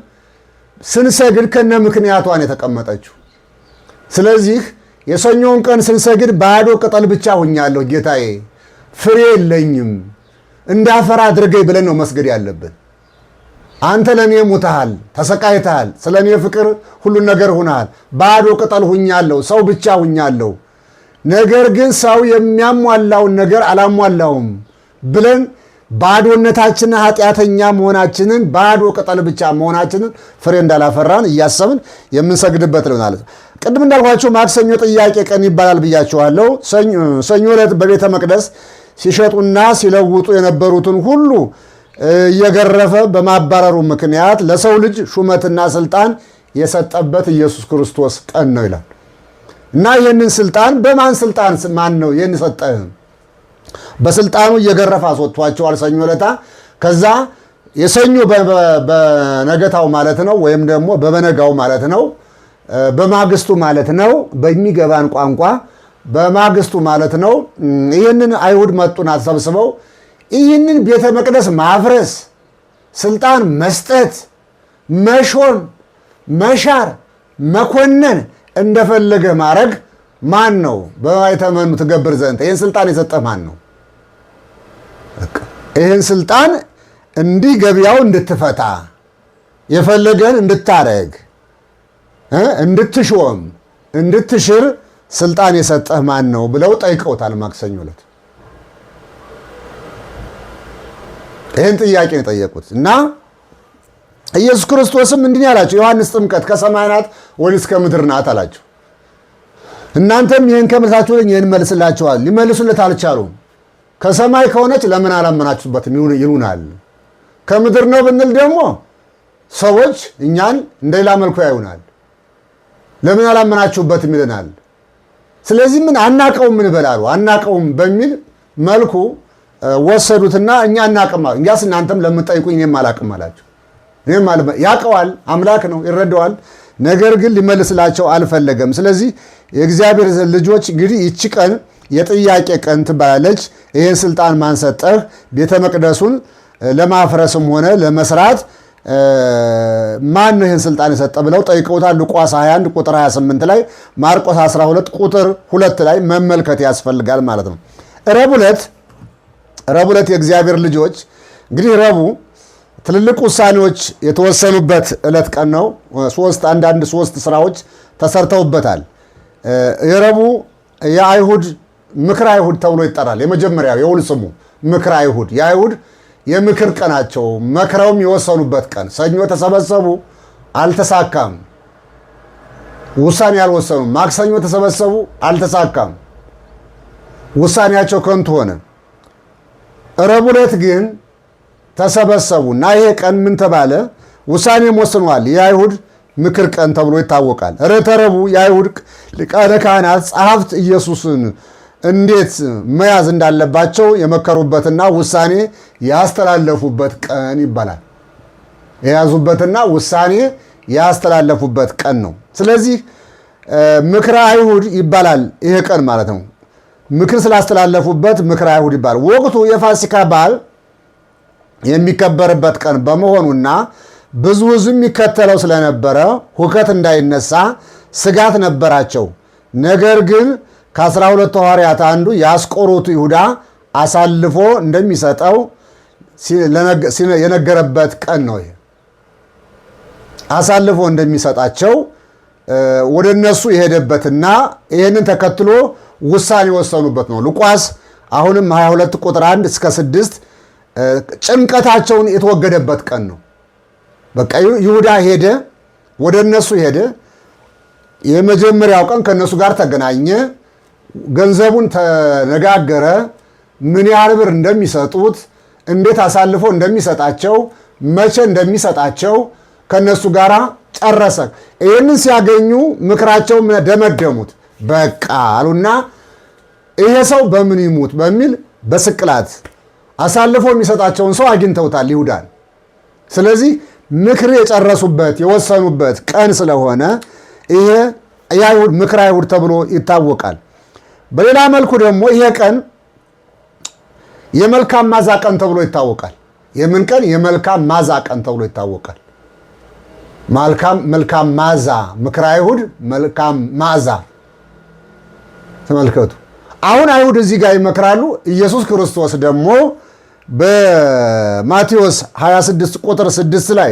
ስንሰግድ ከነ ምክንያቷን የተቀመጠችው። ስለዚህ የሰኞውን ቀን ስንሰግድ ባዶ ቅጠል ብቻ ሁኛለሁ ጌታዬ፣ ፍሬ የለኝም፣ እንዳፈራ አድርገኝ ብለን ነው መስገድ ያለብን። አንተ ለእኔ ሙተሃል፣ ተሰቃይተሃል፣ ስለ እኔ ፍቅር ሁሉን ነገር ሁናል። ባዶ ቅጠል ሁኛለሁ፣ ሰው ብቻ ሁኛለሁ። ነገር ግን ሰው የሚያሟላውን ነገር አላሟላውም ብለን ባዶነታችንን፣ ኃጢአተኛ መሆናችንን፣ ባዶ ቅጠል ብቻ መሆናችንን፣ ፍሬ እንዳላፈራን እያሰብን የምንሰግድበት ነው ማለት ነው። ቅድም እንዳልኳቸው ማክሰኞ ጥያቄ ቀን ይባላል ብያቸዋለሁ። ሰኞ ዕለት በቤተ መቅደስ ሲሸጡና ሲለውጡ የነበሩትን ሁሉ እየገረፈ በማባረሩ ምክንያት ለሰው ልጅ ሹመትና ስልጣን የሰጠበት ኢየሱስ ክርስቶስ ቀን ነው ይላል እና ይህንን ስልጣን በማን ስልጣን ማን ነው ይህን ሰጠህ? በስልጣኑ እየገረፈ አስወጥቷቸዋል ሰኞ ዕለታ። ከዛ የሰኞ በነገታው ማለት ነው፣ ወይም ደግሞ በበነጋው ማለት ነው፣ በማግስቱ ማለት ነው፣ በሚገባን ቋንቋ በማግስቱ ማለት ነው። ይህንን አይሁድ መጡና ተሰብስበው ይህንን ቤተ መቅደስ ማፍረስ፣ ስልጣን መስጠት፣ መሾም፣ መሻር፣ መኮነን እንደፈለገ ማድረግ ማን ነው? በማይተመኑ ትገብር ዘንድ ይህን ስልጣን የሰጠ ማን ነው? ይህን ስልጣን እንዲህ ገበያው እንድትፈታ የፈለገን እንድታረግ እንድትሾም እንድትሽር ስልጣን የሰጠህ ማን ነው ብለው ጠይቀውታል ማክሰኞ ዕለት። ይህን ጥያቄ ነው የጠየቁት እና ኢየሱስ ክርስቶስም እንዲህ አላቸው፣ ዮሐንስ ጥምቀት ከሰማይ ናት ወይስ ከምድር ናት አላቸው። እናንተም ይህን ከመልሳችሁ ይህን መልስላቸዋል። ሊመልሱለት አልቻሉም። ከሰማይ ከሆነች ለምን አላመናችሁበትም ይሉናል። ከምድር ነው ብንል ደግሞ ሰዎች እኛን እንደሌላ መልኩ ያዩናል። ለምን አላመናችሁበትም ይለናል። ስለዚህ ምን አናቀውም ምን በላሉ አናቀውም በሚል መልኩ ወሰዱትና እኛ አናቅም አሉ። እንግዲያስ እናንተም ለምትጠይቁኝ እኔም አላቅም አላቸው። እኔም ያውቀዋል፣ አምላክ ነው፣ ይረዳዋል። ነገር ግን ሊመልስላቸው አልፈለገም። ስለዚህ የእግዚአብሔር ልጆች እንግዲህ ይቺ ቀን የጥያቄ ቀን ትባላለች። ይህን ስልጣን ማን ሰጠህ? ቤተ መቅደሱን ለማፍረስም ሆነ ለመስራት ማን ነው ይህን ስልጣን የሰጠ ብለው ጠይቀውታል። ሉቃስ 21 ቁጥር 28 ላይ፣ ማርቆስ 12 ቁጥር 2 ላይ መመልከት ያስፈልጋል ማለት ነው። ረቡዕ ዕለት የእግዚአብሔር ልጆች እንግዲህ ረቡዕ ትልልቅ ውሳኔዎች የተወሰኑበት ዕለት ቀን ነው። አንዳንድ ሶስት ስራዎች ተሰርተውበታል። የረቡዕ የአይሁድ ምክረ አይሁድ ተብሎ ይጠራል። የመጀመሪያው የውል ስሙ ምክረ አይሁድ፣ የአይሁድ የምክር ቀናቸው፣ መክረውም የወሰኑበት ቀን። ሰኞ ተሰበሰቡ፣ አልተሳካም፣ ውሳኔ አልወሰኑም። ማክሰኞ ተሰበሰቡ፣ አልተሳካም፣ ውሳኔያቸው ከንቱ ሆነ። ረቡዕ ዕለት ግን ተሰበሰቡ እና ይሄ ቀን ምን ተባለ? ውሳኔም ወስነዋል። የአይሁድ ምክር ቀን ተብሎ ይታወቃል። ዕለተ ረቡዕ የአይሁድ ሊቃነ ካህናት ጸሐፍት ኢየሱስን እንዴት መያዝ እንዳለባቸው የመከሩበትና ውሳኔ ያስተላለፉበት ቀን ይባላል። የያዙበትና ውሳኔ ያስተላለፉበት ቀን ነው። ስለዚህ ምክረ አይሁድ ይባላል ይሄ ቀን ማለት ነው። ምክር ስላስተላለፉበት ምክረ አይሁድ ይባላል። ወቅቱ የፋሲካ በዓል የሚከበርበት ቀን በመሆኑና ብዙ ሕዝብ የሚከተለው ስለነበረ ሁከት እንዳይነሳ ስጋት ነበራቸው። ነገር ግን ከ12 ሐዋርያት አንዱ የአስቆሮቱ ይሁዳ አሳልፎ እንደሚሰጠው የነገረበት ቀን ነው። አሳልፎ እንደሚሰጣቸው ወደ እነሱ የሄደበትና ይህንን ተከትሎ ውሳኔ የወሰኑበት ነው። ሉቃስ አሁንም 22 ቁጥር 1 እስከ 6 ጭንቀታቸውን የተወገደበት ቀን ነው። በቃ ይሁዳ ሄደ፣ ወደ እነሱ ሄደ። የመጀመሪያው ቀን ከእነሱ ጋር ተገናኘ፣ ገንዘቡን ተነጋገረ፣ ምን ያህል ብር እንደሚሰጡት፣ እንዴት አሳልፎ እንደሚሰጣቸው፣ መቼ እንደሚሰጣቸው ከእነሱ ጋር ጨረሰ። ይህንን ሲያገኙ ምክራቸው ደመደሙት። በቃ አሉና ይሄ ሰው በምን ይሙት በሚል በስቅላት አሳልፎ የሚሰጣቸውን ሰው አግኝተውታል ይሁዳን። ስለዚህ ምክር የጨረሱበት የወሰኑበት ቀን ስለሆነ ይሄ የአይሁድ ምክረ አይሁድ ተብሎ ይታወቃል። በሌላ መልኩ ደግሞ ይሄ ቀን የመልካም ማዛ ቀን ተብሎ ይታወቃል። የምን ቀን? የመልካም ማዛ ቀን ተብሎ ይታወቃል። መልካም ማዛ፣ ምክረ አይሁድ መልካም ማዛ። ተመልከቱ። አሁን አይሁድ እዚህ ጋር ይመክራሉ። ኢየሱስ ክርስቶስ ደግሞ በማቴዎስ 26 ቁጥር 6 ላይ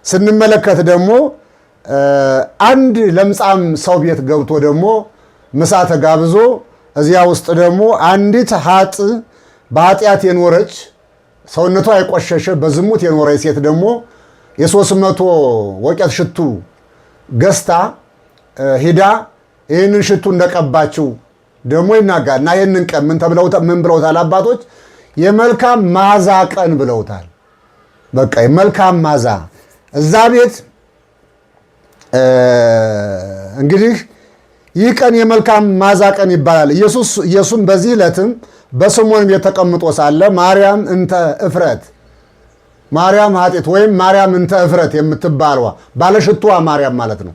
ስንመለከት ደግሞ አንድ ለምጻም ሰው ቤት ገብቶ ደግሞ ምሳ ተጋብዞ እዚያ ውስጥ ደግሞ አንዲት በኃጢአት የኖረች ሰውነቷ የቆሸሸ በዝሙት የኖረች ሴት ደግሞ የ300 ወቄት ሽቱ ገዝታ ሂዳ ይህንን ሽቱ እንደቀባችው ደግሞ ይናጋል እና ይህንን ቀን ምን ብለውታል አባቶች? የመልካም ማዛ ቀን ብለውታል። በቃ የመልካም ማዛ እዛ ቤት እንግዲህ ይህ ቀን የመልካም ማዛ ቀን ይባላል። ኢየሱስም በዚህ ዕለትም በስምዖን ቤት ተቀምጦ ሳለ ማርያም እንተ እፍረት፣ ማርያም ኃጢት ወይም ማርያም እንተ እፍረት የምትባለዋ ባለሽቱዋ ማርያም ማለት ነው።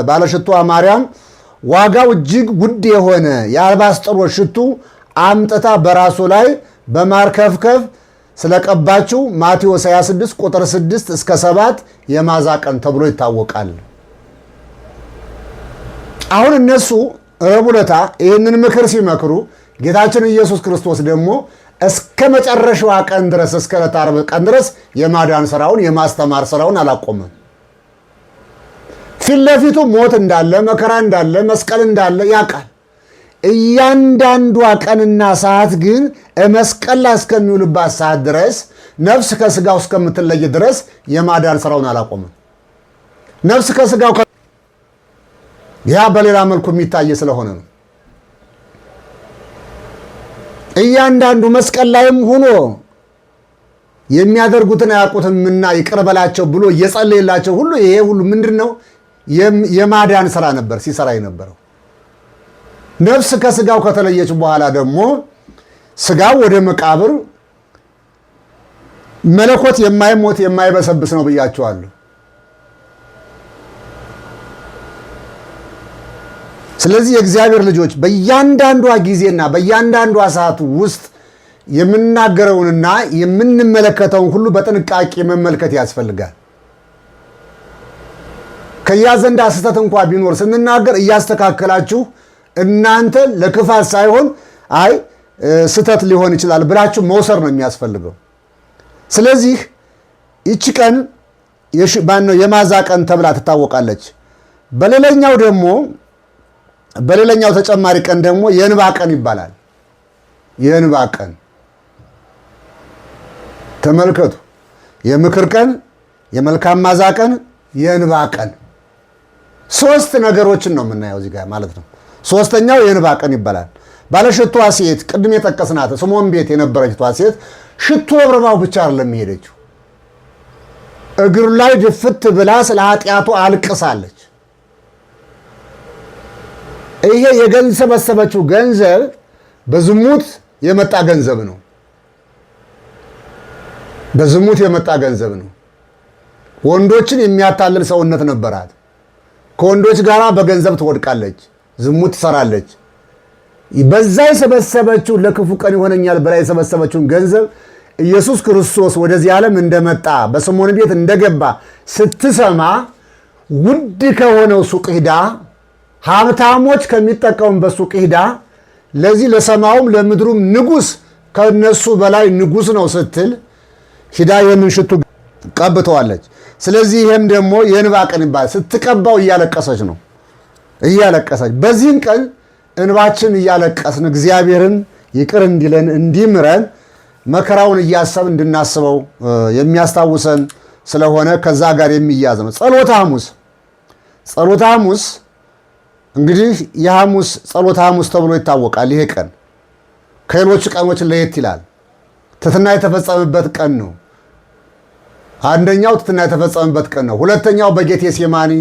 ባለሽቱዋ ማርያም ዋጋው እጅግ ውድ የሆነ የአልባስጥሮስ ሽቱ አምጥታ በራሱ ላይ በማርከፍከፍ ስለቀባችው ማቴዎስ 26 ቁጥር 6 እስከ 7 የማዛ ቀን ተብሎ ይታወቃል። አሁን እነሱ ረቡዕ ዕለት ይህንን ምክር ሲመክሩ ጌታችን ኢየሱስ ክርስቶስ ደግሞ እስከ መጨረሻዋ ቀን ድረስ እስከ ዕለተ ዓርብ ቀን ድረስ የማዳን ስራውን የማስተማር ስራውን አላቆመም። ፊት ለፊቱ ሞት እንዳለ፣ መከራ እንዳለ፣ መስቀል እንዳለ ያውቃል። እያንዳንዷ ቀንና ሰዓት ግን መስቀል ላይ እስከሚውልባት ሰዓት ድረስ ነፍስ ከስጋው እስከምትለይ ድረስ የማዳን ስራውን አላቆመም። ነፍስ ከስጋው ያ በሌላ መልኩ የሚታይ ስለሆነ ነው። እያንዳንዱ መስቀል ላይም ሆኖ የሚያደርጉትን አያውቁትምና ይቅር በላቸው ብሎ እየጸለየላቸው ሁሉ ይሄ ሁሉ ምንድን ነው? የማዳን ስራ ነበር ሲሰራ የነበረው። ነፍስ ከስጋው ከተለየች በኋላ ደግሞ ስጋው ወደ መቃብር፣ መለኮት የማይሞት የማይበሰብስ ነው ብያቸዋለሁ። ስለዚህ የእግዚአብሔር ልጆች በእያንዳንዷ ጊዜና በእያንዳንዷ ሰዓት ውስጥ የምናገረውንና የምንመለከተውን ሁሉ በጥንቃቄ መመልከት ያስፈልጋል። ከያ ዘንዳ ስህተት እንኳ ቢኖር ስንናገር እያስተካከላችሁ እናንተ ለክፋት ሳይሆን ስተት ሊሆን ይችላል ብላችሁ መውሰድ ነው የሚያስፈልገው። ስለዚህ ይቺ ቀን የማዛ ቀን ተብላ ትታወቃለች። በሌላኛው ተጨማሪ ቀን ደግሞ የእንባ ቀን ይባላል። የእንባ ቀን ተመልከቱ። የምክር ቀን፣ የመልካም ማዛ ቀን፣ የእንባ ቀን 3 ነገሮችን ነው የምናየው እዚህ ጋር ማለት ነው። ሶስተኛው የእንባ ቀን ይባላል። ባለሽቷ ሴት ቅድም የጠቀስናት ስምዖን ቤት የነበረችቷ ሴት ሽቶ አብረባው ብቻ አይደለም ሄደችው፣ እግሩ ላይ ድፍት ብላ ስለ ኃጢአቱ አልቅሳለች። ይሄ የሰበሰበችው ገንዘብ በዝሙት የመጣ ገንዘብ ነው። በዝሙት የመጣ ገንዘብ ነው። ወንዶችን የሚያታልል ሰውነት ነበራት። ከወንዶች ጋር በገንዘብ ትወድቃለች፣ ዝሙት ትሰራለች። በዛ የሰበሰበችው ለክፉ ቀን ይሆነኛል ብላ የሰበሰበችውን ገንዘብ ኢየሱስ ክርስቶስ ወደዚህ ዓለም እንደመጣ በስምዖን ቤት እንደገባ ስትሰማ ውድ ከሆነው ሱቅ ሂዳ፣ ሀብታሞች ከሚጠቀሙበት ሱቅ ሂዳ ለዚህ ለሰማዩም ለምድሩም ንጉሥ ከነሱ በላይ ንጉሥ ነው ስትል ሂዳ የምን ሽቱ ቀብተዋለች። ስለዚህ ይህም ደግሞ የእንባ ቀን ይባላል። ስትቀባው እያለቀሰች ነው፣ እያለቀሰች። በዚህም ቀን እንባችን እያለቀስን እግዚአብሔርን ይቅር እንዲለን እንዲምረን መከራውን እያሰብ እንድናስበው የሚያስታውሰን ስለሆነ ከዛ ጋር የሚያዝ ነው። ጸሎተ ሐሙስ እንግዲህ የሐሙስ ጸሎተ ሐሙስ ተብሎ ይታወቃል። ይሄ ቀን ከሌሎች ቀኖች ለየት ይላል። ትሕትና የተፈጸመበት ቀን ነው። አንደኛው ትሕትና የተፈጸመበት ቀን ነው። ሁለተኛው በጌቴሴማኒ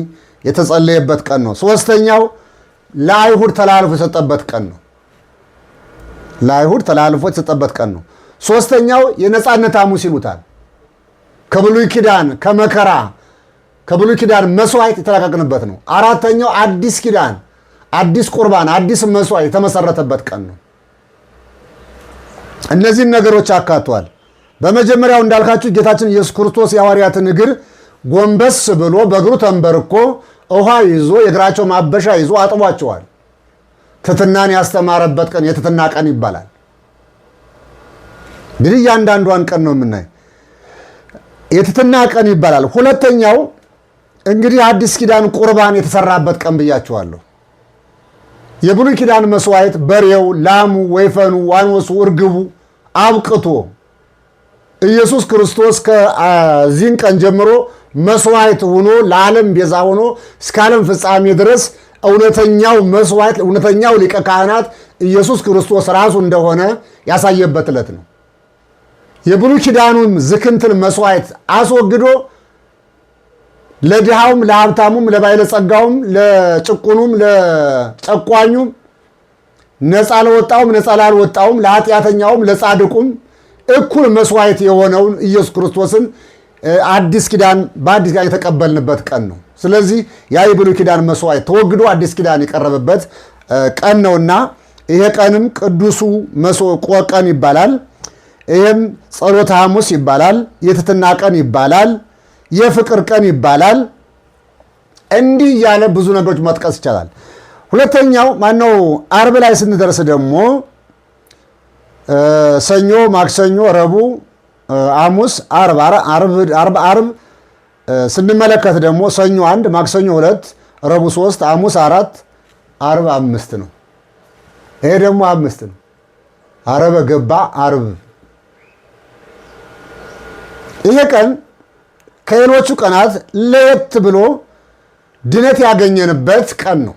የተጸለየበት ቀን ነው። ሶስተኛው ለአይሁድ ተላልፎ የሰጠበት ቀን ነው። ለአይሁድ ተላልፎ የተሰጠበት ቀን ነው። ሶስተኛው የነፃነት ሐሙስ ይሉታል። ከብሉይ ኪዳን ከመከራ ከብሉይ ኪዳን መስዋዕት የተላቀቅንበት ነው። አራተኛው አዲስ ኪዳን፣ አዲስ ቁርባን፣ አዲስ መስዋዕት የተመሰረተበት ቀን ነው። እነዚህን ነገሮች አካቷል። በመጀመሪያው እንዳልካችሁ ጌታችን ኢየሱስ ክርስቶስ የሐዋርያትን እግር ጎንበስ ብሎ በእግሩ ተንበርኮ ውሃ ይዞ የእግራቸው ማበሻ ይዞ አጥቧቸዋል። ትሕትናን ያስተማረበት ቀን የትሕትና ቀን ይባላል። እንግዲህ እያንዳንዷን ቀን ነው የምናይ። የትሕትና ቀን ይባላል። ሁለተኛው እንግዲህ አዲስ ኪዳን ቁርባን የተሰራበት ቀን ብያቸዋለሁ። የብሉይ ኪዳን መስዋዕት በሬው፣ ላሙ፣ ወይፈኑ፣ ዋኖሱ፣ እርግቡ አብቅቶ ኢየሱስ ክርስቶስ ከዚህን ቀን ጀምሮ መስዋዕት ሆኖ ለዓለም ቤዛ ሆኖ እስከ ዓለም ፍጻሜ ድረስ እውነተኛው መስዋዕት እውነተኛው ሊቀ ካህናት ኢየሱስ ክርስቶስ ራሱ እንደሆነ ያሳየበት ዕለት ነው። የብሉይ ኪዳኑን ዝክንትን መስዋዕት አስወግዶ ለድሃውም ለሀብታሙም ለባለጸጋውም ለጭቁኑም ለጨቋኙም ነፃ ለወጣውም ነፃ ላልወጣውም ለኃጢአተኛውም ለጻድቁም እኩል መስዋዕት የሆነውን ኢየሱስ ክርስቶስን አዲስ ኪዳን በአዲስ ኪዳን የተቀበልንበት ቀን ነው። ስለዚህ ያ የብሉይ ኪዳን መስዋዕት ተወግዶ አዲስ ኪዳን የቀረበበት ቀን ነውና ይሄ ቀንም ቅዱሱ ቀን ይባላል። ይህም ጸሎተ ሐሙስ ይባላል። የትሕትና ቀን ይባላል። የፍቅር ቀን ይባላል። እንዲህ እያለ ብዙ ነገሮች መጥቀስ ይቻላል። ሁለተኛው ማነው? አርብ ላይ ስንደርስ ደግሞ ሰኞ፣ ማክሰኞ፣ ረቡዕ፣ ሐሙስ፣ ዓርብ ስንመለከት ደግሞ ሰኞ 1፣ ማክሰኞ 2፣ ረቡዕ 3፣ ሐሙስ 4፣ ዓርብ 5 ነው። ይሄ ደግሞ 5 ነው። ዓረበ ገባ ዓርብ። ይሄ ቀን ከሌሎቹ ቀናት ለየት ብሎ ድነት ያገኘንበት ቀን ነው።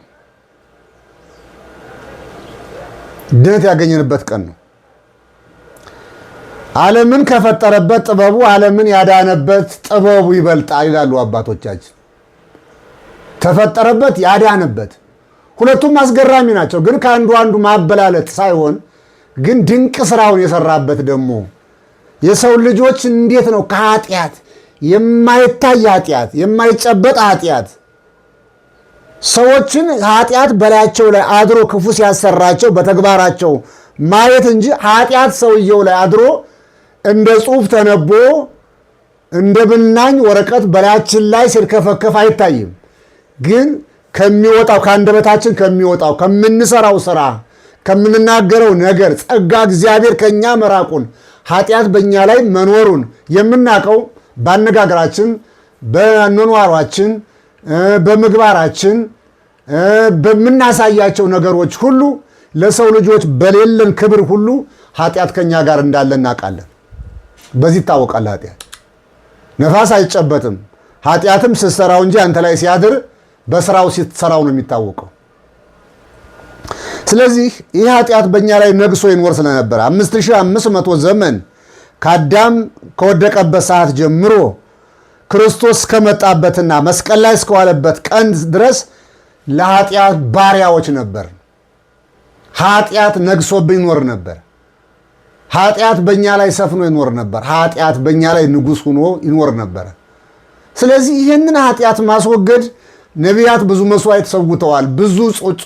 ድነት ያገኘንበት ቀን ነው። ዓለምን ከፈጠረበት ጥበቡ ዓለምን ያዳነበት ጥበቡ ይበልጣል ይላሉ አባቶቻችን። ተፈጠረበት፣ ያዳነበት ሁለቱም አስገራሚ ናቸው። ግን ከአንዱ አንዱ ማበላለጥ ሳይሆን ግን ድንቅ ስራውን የሰራበት ደግሞ የሰው ልጆች እንዴት ነው ከኃጢአት የማይታይ ኃጢአት የማይጨበጥ ኃጢአት ሰዎችን ኃጢአት በላያቸው ላይ አድሮ ክፉ ሲያሰራቸው በተግባራቸው ማየት እንጂ ኃጢአት ሰውየው ላይ አድሮ እንደ ጽሑፍ ተነቦ እንደ ብናኝ ወረቀት በላያችን ላይ ሲርከፈከፍ አይታይም። ግን ከሚወጣው ከአንደበታችን ከሚወጣው ከምንሰራው ስራ ከምንናገረው ነገር ጸጋ እግዚአብሔር ከኛ መራቁን ኃጢአት በእኛ ላይ መኖሩን የምናውቀው በአነጋገራችን፣ በአኗኗራችን፣ በምግባራችን፣ በምናሳያቸው ነገሮች ሁሉ ለሰው ልጆች በሌለን ክብር ሁሉ ኃጢአት ከኛ ጋር እንዳለ እናውቃለን። በዚህ ይታወቃል። ኃጢአት ነፋስ አይጨበጥም። ኃጢአትም ስትሰራው እንጂ አንተ ላይ ሲያድር በስራው ስትሰራው ነው የሚታወቀው። ስለዚህ ይህ ኃጢአት በእኛ ላይ ነግሶ ይኖር ስለነበረ 5500 ዘመን ከአዳም ከወደቀበት ሰዓት ጀምሮ ክርስቶስ ከመጣበትና መስቀል ላይ እስከዋለበት ቀን ድረስ ለኃጢአት ባሪያዎች ነበር። ኃጢአት ነግሶብን ይኖር ነበር። ኃጢአት በእኛ ላይ ሰፍኖ ይኖር ነበር። ኃጢአት በእኛ ላይ ንጉሥ ሆኖ ይኖር ነበር። ስለዚህ ይህንን ኃጢአት ማስወገድ ነቢያት ብዙ መስዋዕት ሰውተዋል፣ ብዙ ጩኸት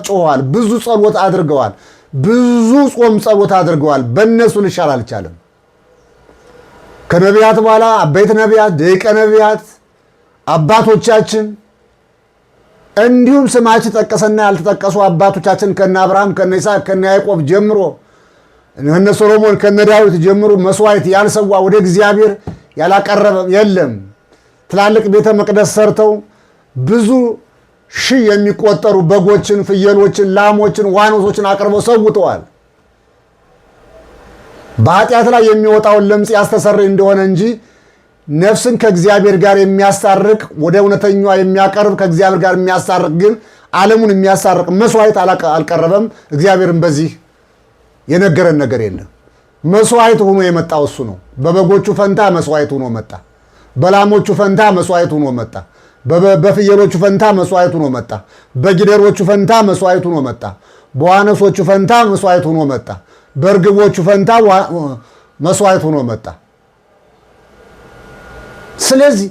ጮኸዋል፣ ብዙ ጸሎት አድርገዋል፣ ብዙ ጾም ጸሎት አድርገዋል። በእነሱ ልሻል አልቻለም። ከነቢያት በኋላ አበይት ነቢያት፣ ደቂቀ ነቢያት፣ አባቶቻችን እንዲሁም ስማቸው ተጠቀሰና ያልተጠቀሱ አባቶቻችን ከነ አብርሃም ከነ ይስሐቅ ከነ ያዕቆብ ጀምሮ እነ ሶሎሞን ከነ ዳዊት ጀምሮ መስዋዕት ያልሰዋ ወደ እግዚአብሔር ያላቀረበ የለም። ትላልቅ ቤተ መቅደስ ሰርተው ብዙ ሺህ የሚቆጠሩ በጎችን፣ ፍየሎችን፣ ላሞችን፣ ዋኖሶችን አቅርበው ሰውተዋል። በኃጢአት ላይ የሚወጣውን ለምጽ ያስተሰርይ እንደሆነ እንጂ ነፍስን ከእግዚአብሔር ጋር የሚያስታርቅ ወደ እውነተኛዋ የሚያቀርብ ከእግዚአብሔር ጋር የሚያስታርቅ ግን ዓለሙን የሚያስታርቅ መስዋዕት አልቀረበም። እግዚአብሔርን በዚህ የነገረን ነገር የለም። መስዋዕት ሆኖ የመጣው እሱ ነው። በበጎቹ ፈንታ መስዋዕት ሆኖ መጣ። በላሞቹ ፈንታ መስዋዕት ሆኖ መጣ። በፍየሎቹ ፈንታ መስዋዕት ሆኖ መጣ። በጊደሮቹ ፈንታ መስዋዕት ሆኖ መጣ። በዋኖሶቹ ፈንታ መስዋዕት ሆኖ መጣ። በእርግቦቹ ፈንታ መስዋዕት ሆኖ መጣ። ስለዚህ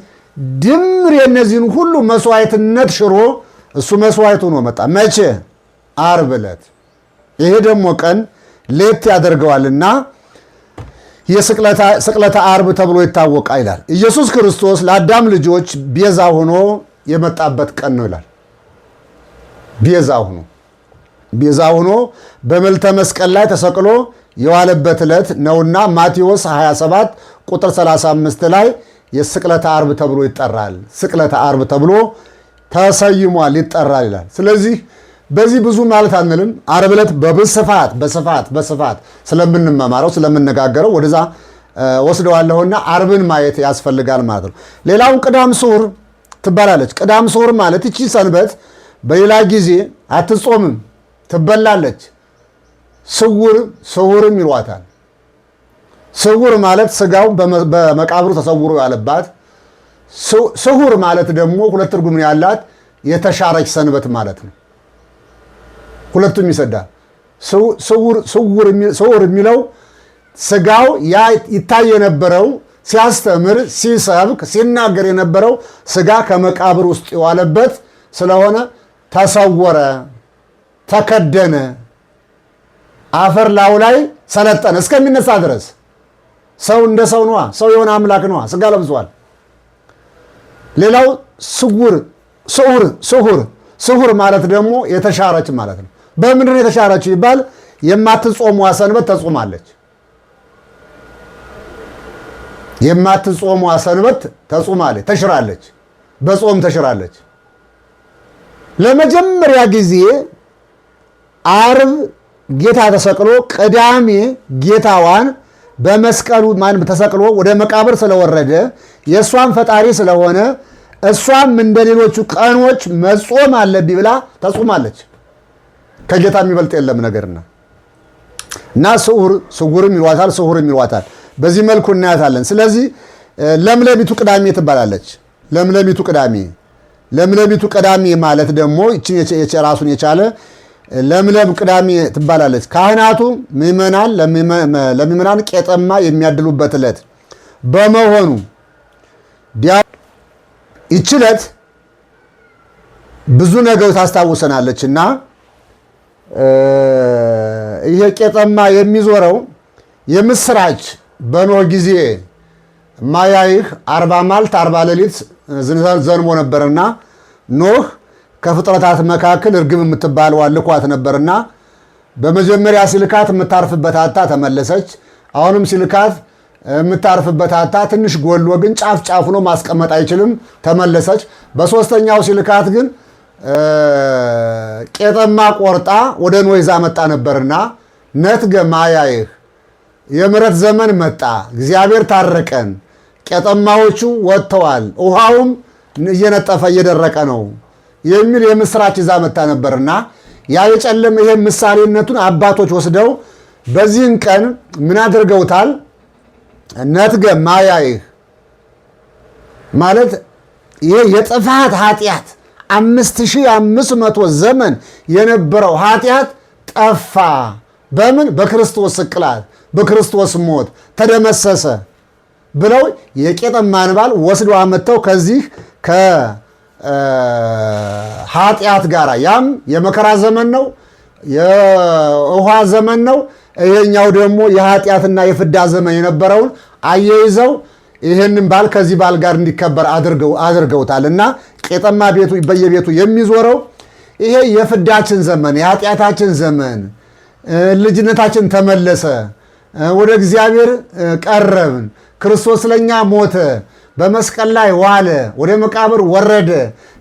ድምር የነዚህን ሁሉ መስዋዕትነት ሽሮ እሱ መስዋዕት ሆኖ መጣ። መቼ? ዓርብ ዕለት። ይሄ ደግሞ ቀን ሌት ያደርገዋልና የስቅለተ ዓርብ ተብሎ ይታወቃል ይላል። ኢየሱስ ክርስቶስ ለአዳም ልጆች ቤዛ ሆኖ የመጣበት ቀን ነው ይላል። ቤዛ ሆኖ በመልተ መስቀል ላይ ተሰቅሎ የዋለበት ዕለት ነውና ማቴዎስ 27 ቁጥር 35 ላይ የስቅለተ ዓርብ ተብሎ ይጠራል። ስቅለተ ዓርብ ተብሎ ተሰይሟል፣ ይጠራል ይላል። ስለዚህ በዚህ ብዙ ማለት አንልም። ዓርብ ዕለት በስፋት ስለምንመማረው ስለምነጋገረው ወደዛ ወስደዋለሁና ዓርብን ማየት ያስፈልጋል ማለት ነው። ሌላው ቅዳም ስዑር ትባላለች። ቅዳም ስዑር ማለት እቺ ሰንበት በሌላ ጊዜ አትጾምም፣ ትበላለች። ስዑርም ይሏታል። ስዑር ማለት ስጋው በመቃብሩ ተሰውሮ ያለባት፣ ስዑር ማለት ደግሞ ሁለት ትርጉም ያላት የተሻረች ሰንበት ማለት ነው። ሁለቱም ይሰዳል። ስዑር የሚለው ስጋው ያ ይታይ የነበረው ሲያስተምር፣ ሲሰብክ፣ ሲናገር የነበረው ስጋ ከመቃብር ውስጥ የዋለበት ስለሆነ ተሰወረ፣ ተከደነ፣ አፈር ላዩ ላይ ሰለጠነ እስከሚነሳ ድረስ። ሰው እንደ ሰው ነዋ። ሰው የሆነ አምላክ ነዋ። ስጋ ለብሷል። ሌላው ስዑር ማለት ደግሞ የተሻረች ማለት ነው። በምንድን ነው የተሻረችው ይባል? የማትጾሟ ሰንበት ተጾማለች። የማትጾሟ ሰንበት ተጾማለች፣ ተሽራለች፣ በጾም ተሽራለች። ለመጀመሪያ ጊዜ ዓርብ ጌታ ተሰቅሎ ቅዳሜ ጌታዋን በመስቀሉ ተሰቅሎ ወደ መቃብር ስለወረደ የእሷን ፈጣሪ ስለሆነ እሷም እንደ ሌሎቹ ቀኖች መጾም አለብኝ ብላ ተጾማለች። ከጌታ የሚበልጥ የለም ነገርና እና ስዑርም ይሏታል፣ ስዑርም ይሏታል። በዚህ መልኩ እናያታለን። ስለዚህ ለምለሚቱ ቅዳሜ ትባላለች። ለምለሚቱ ቅዳሜ ማለት ደግሞ ይችን ራሱን የቻለ ለምለም ቅዳሜ ትባላለች። ካህናቱ ለምእመናን ቄጠማ የሚያድሉበት ዕለት በመሆኑ ይህች ዕለት ብዙ ነገር ታስታውሰናለች እና ይሄ ቄጠማ የሚዞረው የምስራች በኖህ ጊዜ ማያይህ 40 መዓልት 40 ሌሊት ዘንቦ ነበርና ኖህ ከፍጥረታት መካከል እርግብ የምትባለው ልኳት ነበርና በመጀመሪያ ሲልካት የምታርፍበት አታ ተመለሰች። አሁንም ሲልካት የምታርፍበት አታ ትንሽ ጎሎ ግን ጫፍ ጫፍ ሆኖ ማስቀመጥ አይችልም፣ ተመለሰች። በሶስተኛው ሲልካት ግን ቄጠማ ቆርጣ ወደ ኖህ ይዛ መጣ ነበርና ነትገ ማያይህ የምሕረት ዘመን መጣ፣ እግዚአብሔር ታረቀን፣ ቄጠማዎቹ ወጥተዋል፣ ውሃውም እየነጠፈ እየደረቀ ነው የሚል የምስራች ይዛ መጣ ነበርና ያ የጨለመ ይሄ ምሳሌነቱን አባቶች ወስደው በዚህን ቀን ምን አድርገውታል? ነትገ ማያይህ ማለት ይሄ የጥፋት ኃጢአት 5500 ዘመን የነበረው ኃጢአት ጠፋ። በምን? በክርስቶስ ስቅላት በክርስቶስ ሞት ተደመሰሰ ብለው የቄጠማን በዓል ወስደው አመጥተው ከዚህ ከኃጢአት ጋር ያም የመከራ ዘመን ነው፣ የውሃ ዘመን ነው። ይሄኛው ደግሞ የኃጢአትና የፍዳ ዘመን የነበረውን አያይዘው ይህንን በዓል ከዚህ በዓል ጋር እንዲከበር አድርገውታል። እና ቄጠማ ቤቱ በየቤቱ የሚዞረው ይሄ የፍዳችን ዘመን የኃጢአታችን ዘመን፣ ልጅነታችን ተመለሰ፣ ወደ እግዚአብሔር ቀረብን፣ ክርስቶስ ለኛ ሞተ፣ በመስቀል ላይ ዋለ፣ ወደ መቃብር ወረደ፣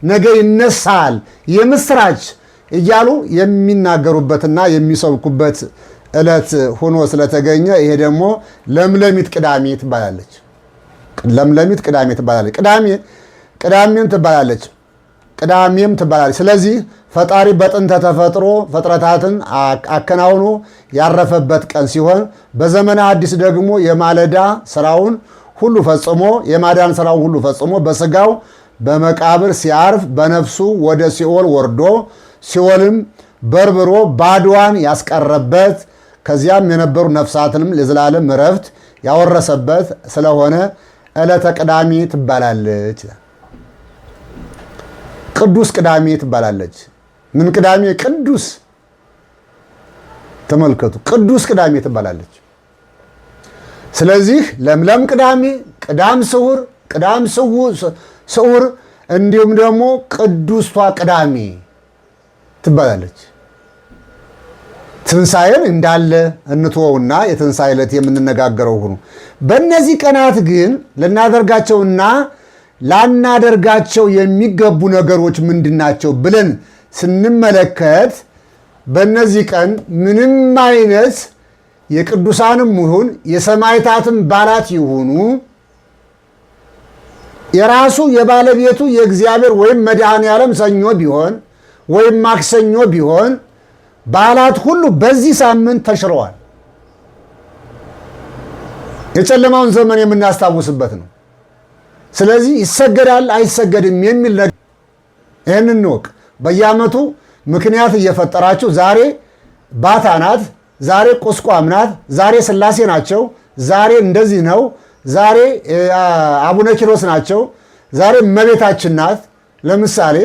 ነገ ይነሳል፣ የምስራች እያሉ የሚናገሩበትና የሚሰብኩበት ዕለት ሆኖ ስለተገኘ ይሄ ደግሞ ለምለሚት ቅዳሜ ትባላለች። ለምለሚት ቅዳሜ ትባላለች። ቅዳሜም ትባላለች። ስለዚህ ፈጣሪ በጥንተ ተፈጥሮ ፍጥረታትን አከናውኖ ያረፈበት ቀን ሲሆን በዘመነ አዲስ ደግሞ የማለዳ ስራውን ሁሉ ፈጽሞ የማዳን ስራውን ሁሉ ፈጽሞ በስጋው በመቃብር ሲያርፍ በነፍሱ ወደ ሲኦል ወርዶ ሲኦልም በርብሮ ባዶዋን ያስቀረበት ከዚያም የነበሩ ነፍሳትንም ለዘላለም ዕረፍት ያወረሰበት ስለሆነ ዕለተ ቅዳሜ ትባላለች። ቅዱስ ቅዳሜ ትባላለች። ምን ቅዳሜ? ቅዱስ። ተመልከቱ፣ ቅዱስ ቅዳሜ ትባላለች። ስለዚህ ለምለም ቅዳሜ፣ ቅዳም ስዑር፣ ቅዳም ስዑር እንዲሁም ደግሞ ቅዱስቷ ቅዳሜ ትባላለች። ትንሣኤን እንዳለ እንትወውና የትንሣኤ ዕለት የምንነጋገረው ሆኖ በእነዚህ ቀናት ግን ልናደርጋቸውና ላናደርጋቸው የሚገቡ ነገሮች ምንድናቸው ብለን ስንመለከት በእነዚህ ቀን ምንም አይነት የቅዱሳንም ይሁን የሰማዕታትም በዓላት ይሁኑ የራሱ የባለቤቱ የእግዚአብሔር ወይም መድኃኔዓለም ሰኞ ቢሆን ወይም ማክሰኞ ቢሆን በዓላት ሁሉ በዚህ ሳምንት ተሽረዋል። የጨለማውን ዘመን የምናስታውስበት ነው። ስለዚህ ይሰገዳል አይሰገድም የሚል ነገር ይህን እንወቅ። በየዓመቱ ምክንያት እየፈጠራችሁ ዛሬ ባታ ናት፣ ዛሬ ቁስቋም ናት፣ ዛሬ ሥላሴ ናቸው፣ ዛሬ እንደዚህ ነው፣ ዛሬ አቡነ ኪሮስ ናቸው፣ ዛሬ እመቤታችን ናት። ለምሳሌ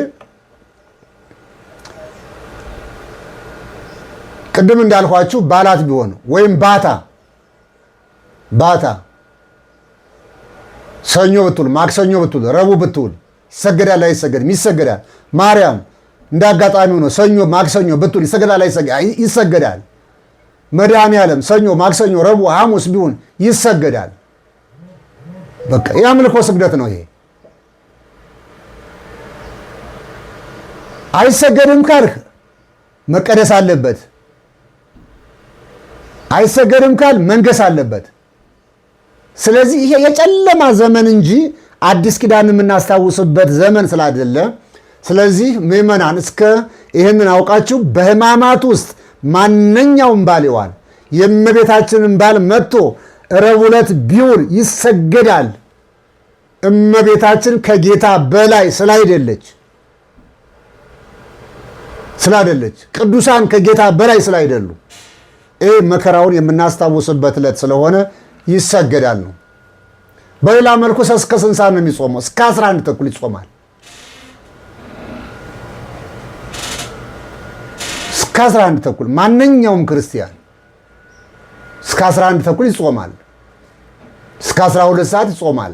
ቅድም እንዳልኳችሁ በዓላት ቢሆን ወይም ባታ ሰኞ ብትውል ማክሰኞ ብትውል ረቡዕ ብትውል ይሰገዳል አይሰገድም? ይሰገዳል። ማርያም እንደ አጋጣሚ ሆኖ ሰኞ ማክሰኞ ብትውል ይሰገዳል አይሰገድም? ይሰገዳል። መድኃኔዓለም ሰኞ ማክሰኞ ረቡዕ ሐሙስ ቢሆን ይሰገዳል። በቃ የአምልኮ ስግደት ነው ይሄ። አይሰገድም ካልህ መቀደስ አለበት። አይሰገድም ካል መንገስ አለበት። ስለዚህ ይሄ የጨለማ ዘመን እንጂ አዲስ ኪዳን የምናስታውስበት ዘመን ስላይደለ፣ ስለዚህ ምዕመናን እስከ ይህንን አውቃችሁ በሕማማት ውስጥ ማንኛውም በዓል ይዋል የእመቤታችንን በዓል መጥቶ ረቡዕ ዕለት ቢውል ይሰገዳል። እመቤታችን ከጌታ በላይ ስላይደለች ቅዱሳን ከጌታ በላይ ስላይደሉ ይህ መከራውን የምናስታውስበት ዕለት ስለሆነ ይሰገዳል ነው። በሌላ መልኩ እስከ ስንት ሰዓት ነው የሚጾመው? እስከ 11 ተኩል ይጾማል። እስከ 11 ተኩል ማንኛውም ክርስቲያን እስከ 11 ተኩል ይጾማል። እስከ 12 ሰዓት ይጾማል።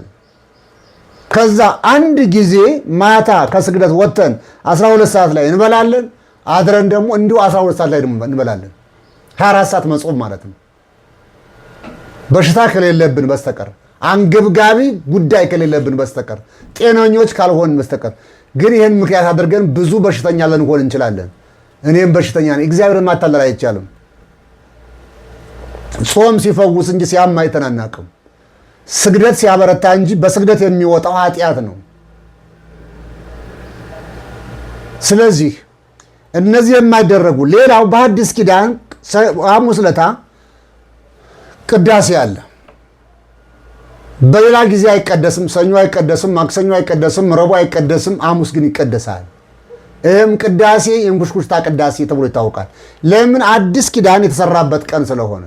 ከዛ አንድ ጊዜ ማታ ከስግደት ወጥተን 12 ሰዓት ላይ እንበላለን። አድረን ደግሞ እንዲሁ 12 ሰዓት ላይ ደግሞ እንበላለን። 24 ሰዓት መጾም ማለት ነው። በሽታ ከሌለብን በስተቀር አንገብጋቢ ጉዳይ ከሌለብን በስተቀር ጤነኞች ካልሆን በስተቀር ግን ይህን ምክንያት አድርገን ብዙ በሽተኛ ልንሆን እንችላለን። እኔም በሽተኛ ነኝ። እግዚአብሔርን ማታለል አይቻልም። ጾም ሲፈውስ እንጂ ሲያም አይተናናቅም። ስግደት ሲያበረታ እንጂ በስግደት የሚወጣው ኃጢአት ነው። ስለዚህ እነዚህ የማይደረጉ ሌላው በአዲስ ኪዳን ሐሙስ ዕለት ቅዳሴ አለ። በሌላ ጊዜ አይቀደስም። ሰኞ አይቀደስም፣ ማክሰኞ አይቀደስም፣ ረቡዕ አይቀደስም። ሐሙስ ግን ይቀደሳል። ይህም ቅዳሴ የእንኩሽኩሽታ ቅዳሴ ተብሎ ይታወቃል። ለምን? አዲስ ኪዳን የተሰራበት ቀን ስለሆነ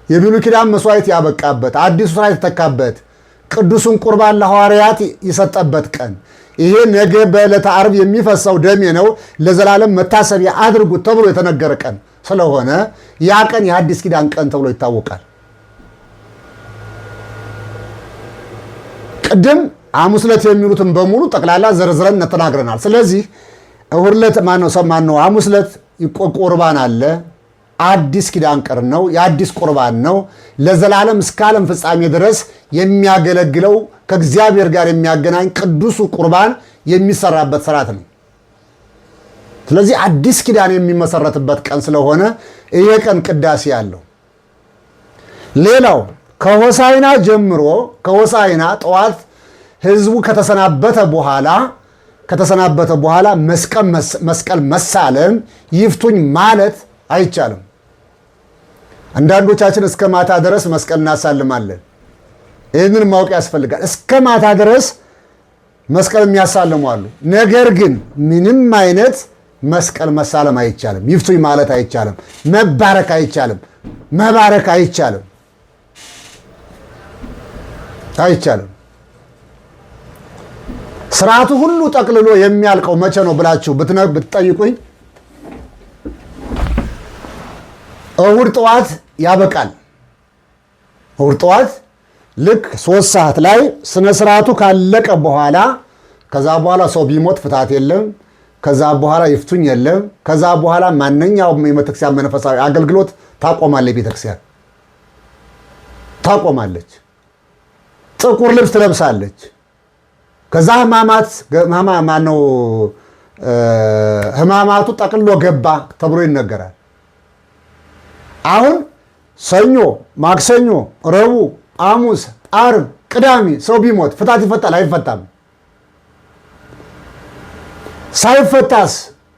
የብሉይ ኪዳን መስዋዕት ያበቃበት፣ አዲሱ ስራ የተተካበት፣ ቅዱሱን ቁርባን ለሐዋርያት የሰጠበት ቀን ይሄ ነገ በዕለተ ዓርብ የሚፈሰው ደሜ ነው ለዘላለም መታሰቢያ አድርጉት ተብሎ የተነገረ ቀን ስለሆነ ያ ቀን የአዲስ ኪዳን ቀን ተብሎ ይታወቃል። ቅድም ሐሙስ ዕለት የሚሉትን በሙሉ ጠቅላላ ዘርዝረን ተናግረናል። ስለዚህ እሑድ ዕለት ሐሙስ ዕለት ቁርባን አለ። አዲስ ኪዳን ቀን ነው። የአዲስ ቁርባን ነው። ለዘላለም እስከ ዓለም ፍጻሜ ድረስ የሚያገለግለው ከእግዚአብሔር ጋር የሚያገናኝ ቅዱሱ ቁርባን የሚሰራበት ስርዓት ነው። ስለዚህ አዲስ ኪዳን የሚመሰረትበት ቀን ስለሆነ ይሄ ቀን ቅዳሴ አለው። ሌላው ከሆሳዕና ጀምሮ ከሆሳዕና ጠዋት ህዝቡ ከተሰናበተ በኋላ መስቀል መሳለም ይፍቱኝ ማለት አይቻልም። አንዳንዶቻችን እስከ ማታ ድረስ መስቀል እናሳልማለን። ይህንን ማወቅ ያስፈልጋል። እስከ ማታ ድረስ መስቀል የሚያሳልሙ አሉ። ነገር ግን ምንም አይነት መስቀል መሳለም አይቻልም። ይፍቱኝ ማለት አይቻልም። መባረክ አይቻልም። መባረክ አይቻልም። ስርዓቱ ሁሉ ጠቅልሎ የሚያልቀው መቼ ነው ብላችሁ ብትጠይቁኝ እሑድ ጠዋት ያበቃል። እሑድ ጠዋት ልክ 3 ሰዓት ላይ ስነ ስርዓቱ ካለቀ በኋላ ከዛ በኋላ ሰው ቢሞት ፍትሐት የለም። ከዛ በኋላ ይፍቱኝ የለም። ከዛ በኋላ ማንኛውም የቤተክርስቲያን መንፈሳዊ አገልግሎት ታቆማለች። ቤተክርስቲያን ታቆማለች። ጥቁር ልብስ ትለብሳለች። ከዛ ህማማቱ ጠቅልሎ ገባ ተብሎ ይነገራል። አሁን ሰኞ፣ ማክሰኞ፣ ረቡዕ፣ ሐሙስ፣ ዓርብ፣ ቅዳሜ ሰው ቢሞት ፍታት ይፈታል አይፈታም? ሳይፈታስ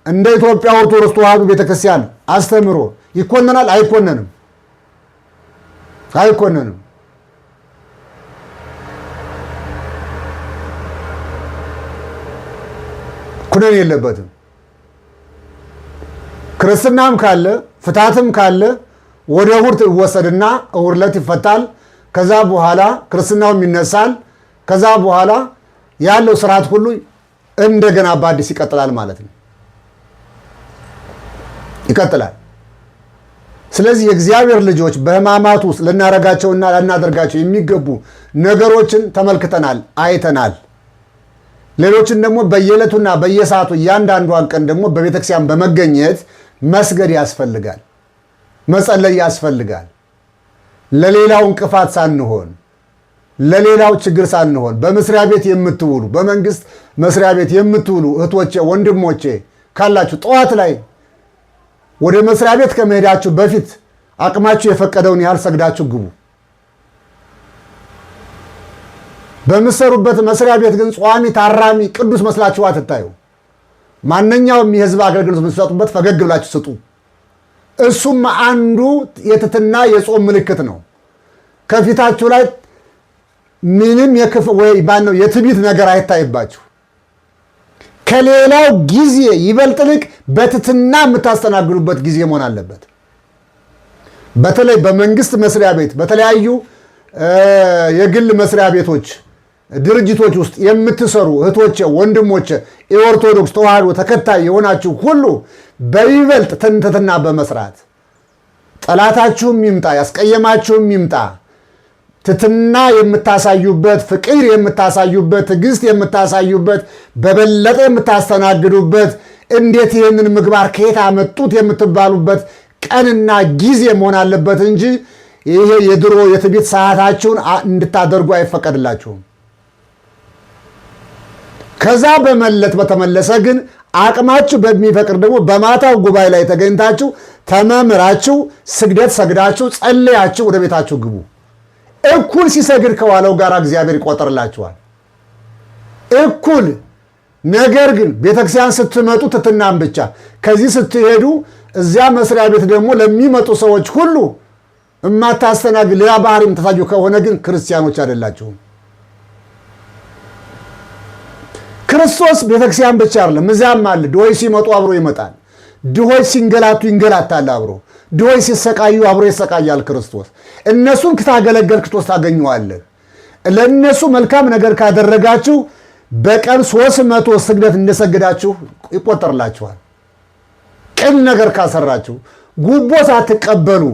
እንደ ኢትዮጵያ ኦርቶዶክስ ተዋሕዶ ቤተክርስቲያን አስተምሮ ይኮነናል አይኮነንም? አይኮነንም። ኩነን የለበትም። ክርስትናም ካለ ፍታትም ካለ ወደ እሑድ ይወሰድና እሑድ ዕለት ይፈታል። ከዛ በኋላ ክርስትናውም ይነሳል። ከዛ በኋላ ያለው ስርዓት ሁሉ እንደገና በአዲስ ይቀጥላል ማለት ነው። ይቀጥላል። ስለዚህ የእግዚአብሔር ልጆች በሕማማት ውስጥ ልናረጋቸውና ልናደርጋቸው የሚገቡ ነገሮችን ተመልክተናል፣ አይተናል። ሌሎችን ደግሞ በየዕለቱና በየሰዓቱ እያንዳንዷን ቀን ደግሞ በቤተክርስቲያን በመገኘት መስገድ ያስፈልጋል፣ መጸለይ ያስፈልጋል። ለሌላው እንቅፋት ሳንሆን፣ ለሌላው ችግር ሳንሆን በመስሪያ ቤት የምትውሉ በመንግስት መስሪያ ቤት የምትውሉ እህቶቼ ወንድሞቼ ካላችሁ ጠዋት ላይ ወደ መስሪያ ቤት ከመሄዳችሁ በፊት አቅማችሁ የፈቀደውን ያህል ሰግዳችሁ ግቡ። በምትሰሩበት መስሪያ ቤት ግን ጿሚ ታራሚ ቅዱስ መስላችሁ አትታዩ። ማንኛውም የህዝብ አገልግሎት የምትሰጡበት ፈገግ ብላችሁ ስጡ። እሱም አንዱ የትህትና የጾም ምልክት ነው። ከፊታችሁ ላይ ምንም የትዕቢት ነገር አይታይባችሁ። ከሌላው ጊዜ ይበልጥ ልቅ በትህትና የምታስተናግዱበት ጊዜ መሆን አለበት። በተለይ በመንግስት መስሪያ ቤት፣ በተለያዩ የግል መስሪያ ቤቶች ድርጅቶች ውስጥ የምትሰሩ እህቶቼ ወንድሞቼ የኦርቶዶክስ ተዋሕዶ ተከታይ የሆናችሁ ሁሉ በይበልጥ ትህትና በመስራት ጠላታችሁም ይምጣ ያስቀየማችሁም ይምጣ ትህትና የምታሳዩበት፣ ፍቅር የምታሳዩበት፣ ትዕግስት የምታሳዩበት፣ በበለጠ የምታስተናግዱበት፣ እንዴት ይህንን ምግባር ከየት አመጡት የምትባሉበት ቀንና ጊዜ መሆን አለበት እንጂ ይሄ የድሮ የትዕቢት ሰዓታችሁን እንድታደርጉ አይፈቀድላችሁም። ከዛ በተመለሰ ግን አቅማችሁ በሚፈቅድ ደግሞ በማታው ጉባኤ ላይ ተገኝታችሁ ተመምራችሁ ስግደት ሰግዳችሁ ጸልያችሁ ወደ ቤታችሁ ግቡ። እኩል ሲሰግድ ከዋለው ጋር እግዚአብሔር ይቆጥርላችኋል። እኩል። ነገር ግን ቤተክርስቲያን ስትመጡ ትትናም ብቻ፣ ከዚህ ስትሄዱ እዚያ መስሪያ ቤት ደግሞ ለሚመጡ ሰዎች ሁሉ እማታስተናግድ ሌላ ባህሪ የምታሳዩ ከሆነ ግን ክርስቲያኖች አይደላችሁም። ክርስቶስ ቤተክርስቲያን ብቻ አይደለም፣ እዚያም አለ። ድሆች ሲመጡ አብሮ ይመጣል። ድሆች ሲንገላቱ ይንገላታል አብሮ። ድሆች ሲሰቃዩ አብሮ ይሰቃያል ክርስቶስ። እነሱን ክታገለገል ክርስቶስ ታገኘዋለህ። ለእነሱ መልካም ነገር ካደረጋችሁ በቀን 300 ስግደት እንደሰግዳችሁ ይቆጠርላችኋል። ቅን ነገር ካሰራችሁ፣ ጉቦ ሳትቀበሉ፣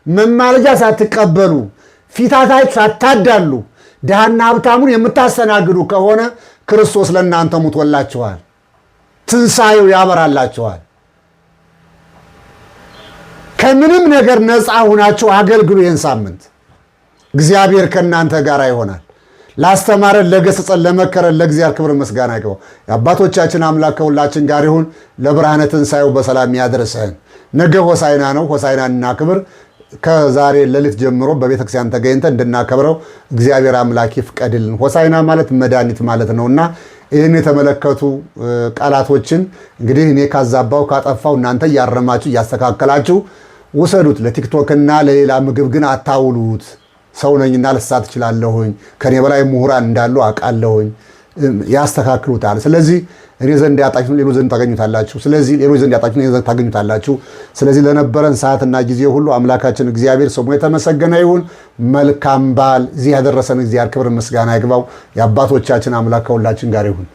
መማለጃ ሳትቀበሉ፣ ፊታታችሁ ሳታዳሉ፣ ድሃና ሀብታሙን የምታስተናግዱ ከሆነ ክርስቶስ ለእናንተ ሙቶላችኋል። ትንሣኤው ያበራላችኋል። ከምንም ነገር ነፃ ሁናችሁ አገልግሉ። ይህን ሳምንት እግዚአብሔር ከእናንተ ጋር ይሆናል። ላስተማረን፣ ለገሰጸን፣ ለመከረን ለእግዚአብሔር ክብር ምስጋና ይግባው። የአባቶቻችን አምላክ ከሁላችን ጋር ይሁን። ለብርሃነ ትንሣኤው በሰላም ያድርሰን። ነገ ሆሳዕና ነው። ሆሳዕናን እናክብር። ከዛሬ ሌሊት ጀምሮ በቤተክርስቲያን ተገኝተን እንድናከብረው እግዚአብሔር አምላክ ይፍቀድልን። ሆሳዕና ማለት መድኃኒት ማለት ነውና ይህን የተመለከቱ ቃላቶችን እንግዲህ እኔ ካዛባው ካጠፋው እናንተ እያረማችሁ እያስተካከላችሁ ውሰዱት። ለቲክቶክና ለሌላ ምግብ ግን አታውሉት። ሰው ነኝና ልሳት እችላለሁኝ፣ ከኔ በላይ ምሁራን እንዳሉ አውቃለሁኝ፣ ያስተካክሉታል። ስለዚህ እኔ ዘንድ ያጣችሁ ሌሎች ዘንድ ታገኙታላችሁ። ስለዚህ ሌሎች ዘንድ ያጣችሁ እኔ ዘንድ ታገኙታላችሁ። ስለዚህ ለነበረን ሰዓትና ጊዜ ሁሉ አምላካችን እግዚአብሔር ስሙ የተመሰገነ ይሁን። መልካም በዓል። እዚህ ያደረሰን እግዚአብሔር ክብር ምስጋና ይግባው። የአባቶቻችን አምላክ ከሁላችን ጋር ይሁን።